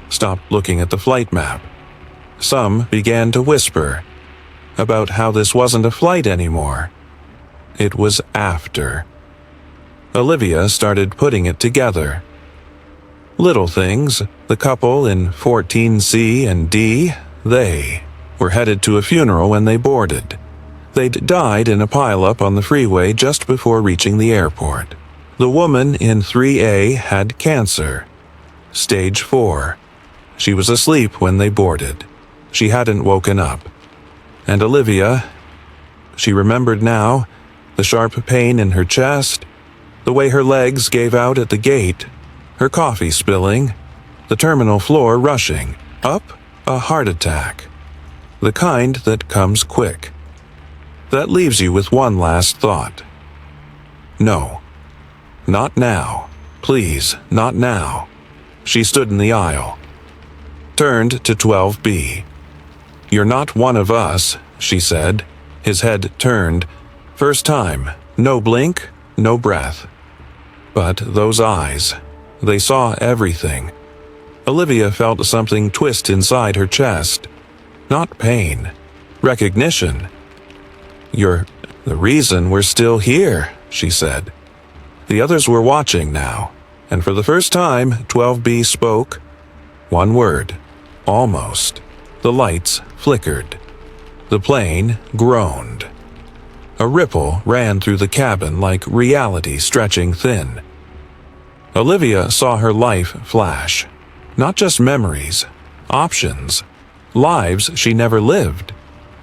stopped looking at the flight map. Some began to whisper about how this wasn't a flight anymore. It was after. Olivia started putting it together. Little things, the couple in 14C and D, they were headed to a funeral when they boarded. They'd died in a pileup on the freeway just before reaching the airport. The woman in 3A had cancer. Stage 4. She was asleep when they boarded. She hadn't woken up. And Olivia, she remembered now, the sharp pain in her chest, the way her legs gave out at the gate, her coffee spilling, the terminal floor rushing, up a heart attack. The kind that comes quick. That leaves you with one last thought. No. Not now. Please, not now. She stood in the aisle. Turned to 12B. "You're not one of us," she said. His head turned. First time. No blink, no breath. But those eyes, they saw everything. Olivia felt something twist inside her chest. Not pain. Recognition. "You're the reason we're still here," she said. The others were watching now, and for the first time, 12B spoke. One word. Almost. The lights flickered. The plane groaned. A ripple ran through the cabin like reality stretching thin. Olivia saw her life flash. Not just memories, options, lives she never lived,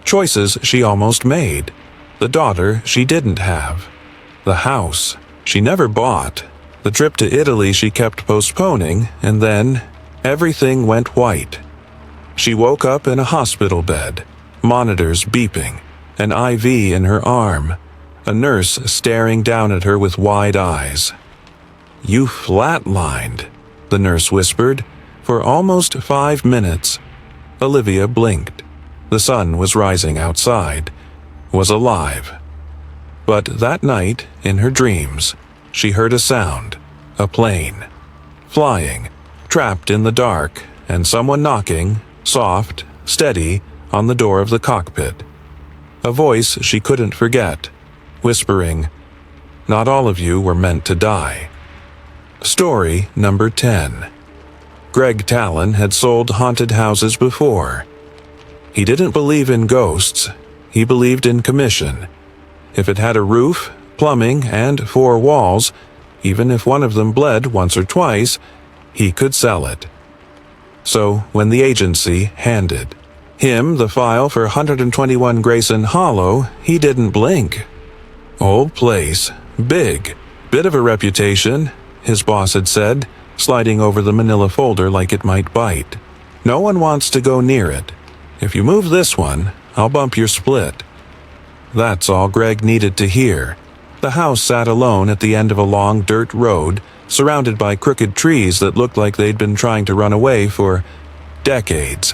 choices she almost made, the daughter she didn't have, the house she never bought, The trip to Italy she kept postponing, and then everything went white. She woke up in a hospital bed, monitors beeping, an IV in her arm, a nurse staring down at her with wide eyes. "You flatlined," the nurse whispered. For almost 5 minutes. Olivia blinked. The sun was rising outside, was alive. But that night, in her dreams, she heard a sound, a plane, flying, trapped in the dark, and someone knocking, soft, steady, on the door of the cockpit. A voice she couldn't forget, whispering, "Not all of you were meant to die." Story number 10. Greg Talon had sold haunted houses before. He didn't believe in ghosts, he believed in commission. If it had a roof, plumbing, and 4 walls, even if one of them bled once or twice, he could sell it. So when the agency handed him the file for 121 Grayson Hollow, he didn't blink. "Old place, big, bit of a reputation," his boss had said, sliding over the manila folder like it might bite. "No one wants to go near it. If you move this one, I'll bump your split." That's all Greg needed to hear. The house sat alone at the end of a long dirt road, surrounded by crooked trees that looked like they'd been trying to run away for decades.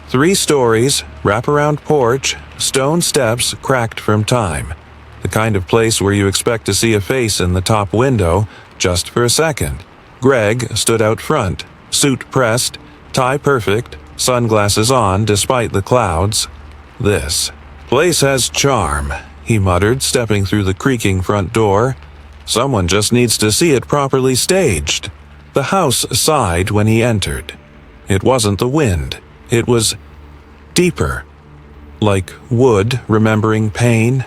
3 stories, wraparound porch, stone steps cracked from time. The kind of place where you expect to see a face in the top window just for a second. Greg stood out front, suit pressed, tie perfect, sunglasses on despite the clouds. "This place has charm," he muttered, stepping through the creaking front door. "Someone just needs to see it properly staged." The house sighed when he entered. It wasn't the wind. It was deeper, like wood remembering pain.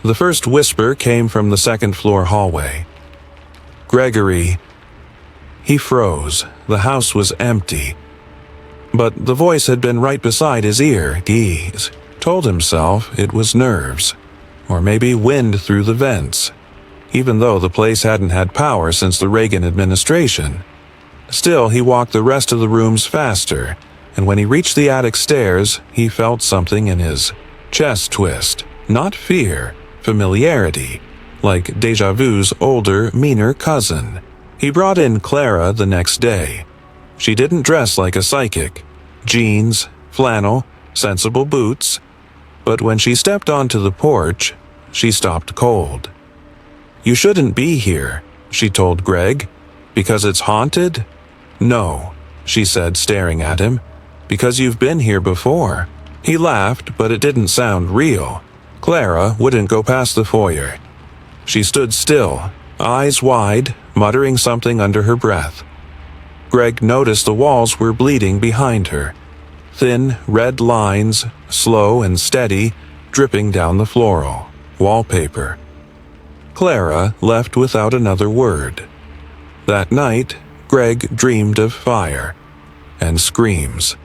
The first whisper came from the second-floor hallway. "Gregory." He froze. The house was empty. But the voice had been right beside his ear. He told himself it was nerves, or maybe wind through the vents, even though the place hadn't had power since the Reagan administration. Still, he walked the rest of the rooms faster, and when he reached the attic stairs, he felt something in his chest twist. Not fear, familiarity, like Deja Vu's older, meaner cousin. He brought in Clara the next day. She didn't dress like a psychic. Jeans, flannel, sensible boots. But when she stepped onto the porch, she stopped cold. "You shouldn't be here," she told Greg. "Because it's haunted?" "No," she said, staring at him. "Because you've been here before." He laughed, but it didn't sound real. Clara wouldn't go past the foyer. She stood still, eyes wide, muttering something under her breath. Greg noticed the walls were bleeding behind her. Thin, red lines, slow and steady, dripping down the floral wallpaper. Clara left without another word. That night, Greg dreamed of fire and screams.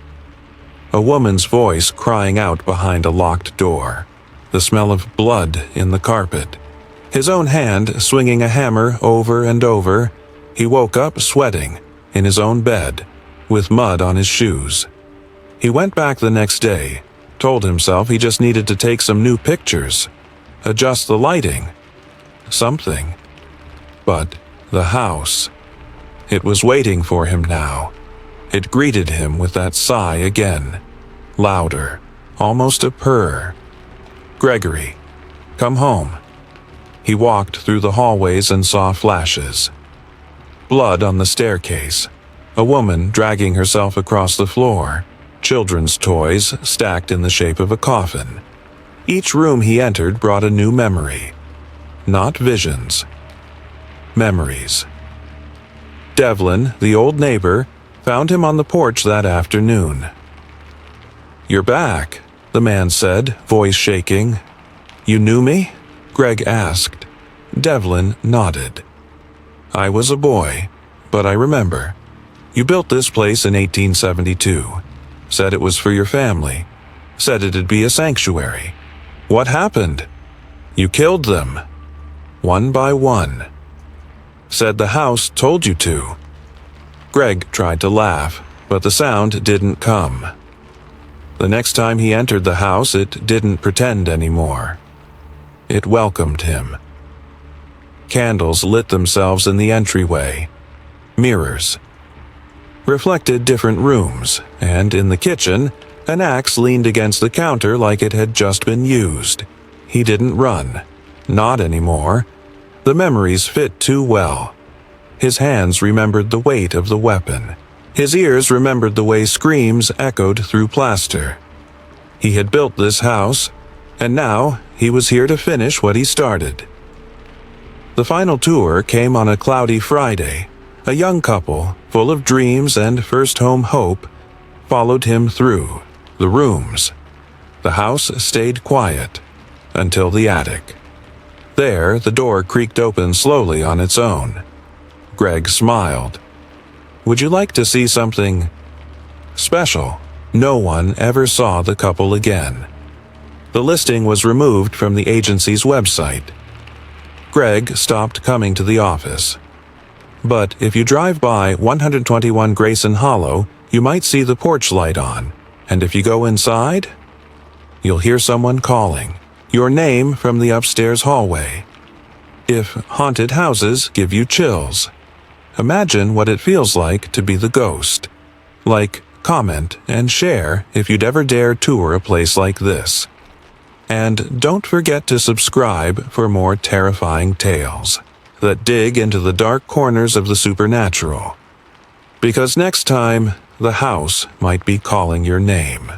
A woman's voice crying out behind a locked door. The smell of blood in the carpet. His own hand swinging a hammer over and over. He woke up sweating, in his own bed, with mud on his shoes. He went back the next day, told himself he just needed to take some new pictures, adjust the lighting, something. But the house, it was waiting for him now. It greeted him with that sigh again, louder, almost a purr. "Gregory, come home." He walked through the hallways and saw flashes. Blood on the staircase, a woman dragging herself across the floor, children's toys stacked in the shape of a coffin. Each room he entered brought a new memory. Not visions. Memories. Devlin, the old neighbor, found him on the porch that afternoon. "You're back," the man said, voice shaking. "You knew me?" Greg asked. Devlin nodded. "I was a boy, but I remember. You built this place in 1872. Said it was for your family. Said it'd be a sanctuary. What happened? You killed them. One by one." Said the house told you to. Greg tried to laugh, but the sound didn't come. The next time he entered the house, it didn't pretend anymore. It welcomed him. Candles lit themselves in the entryway. Mirrors reflected different rooms, and in the kitchen, an axe leaned against the counter like it had just been used. He didn't run. Not anymore. The memories fit too well. His hands remembered the weight of the weapon. His ears remembered the way screams echoed through plaster. He had built this house, and now he was here to finish what he started. The final tour came on a cloudy Friday. A young couple, full of dreams and first home hope, followed him through the rooms. The house stayed quiet until the attic. There, the door creaked open slowly on its own. Greg smiled. Would you like to see something special? No one ever saw the couple again. The listing was removed from the agency's website. Greg stopped coming to the office. But if you drive by 121 Grayson Hollow, you might see the porch light on. And if you go inside, you'll hear someone calling your name from the upstairs hallway. If haunted houses give you chills, imagine what it feels like to be the ghost. Like, comment, and share if you'd ever dare tour a place like this. And don't forget to subscribe for more terrifying tales that dig into the dark corners of the supernatural. Because next time, the house might be calling your name.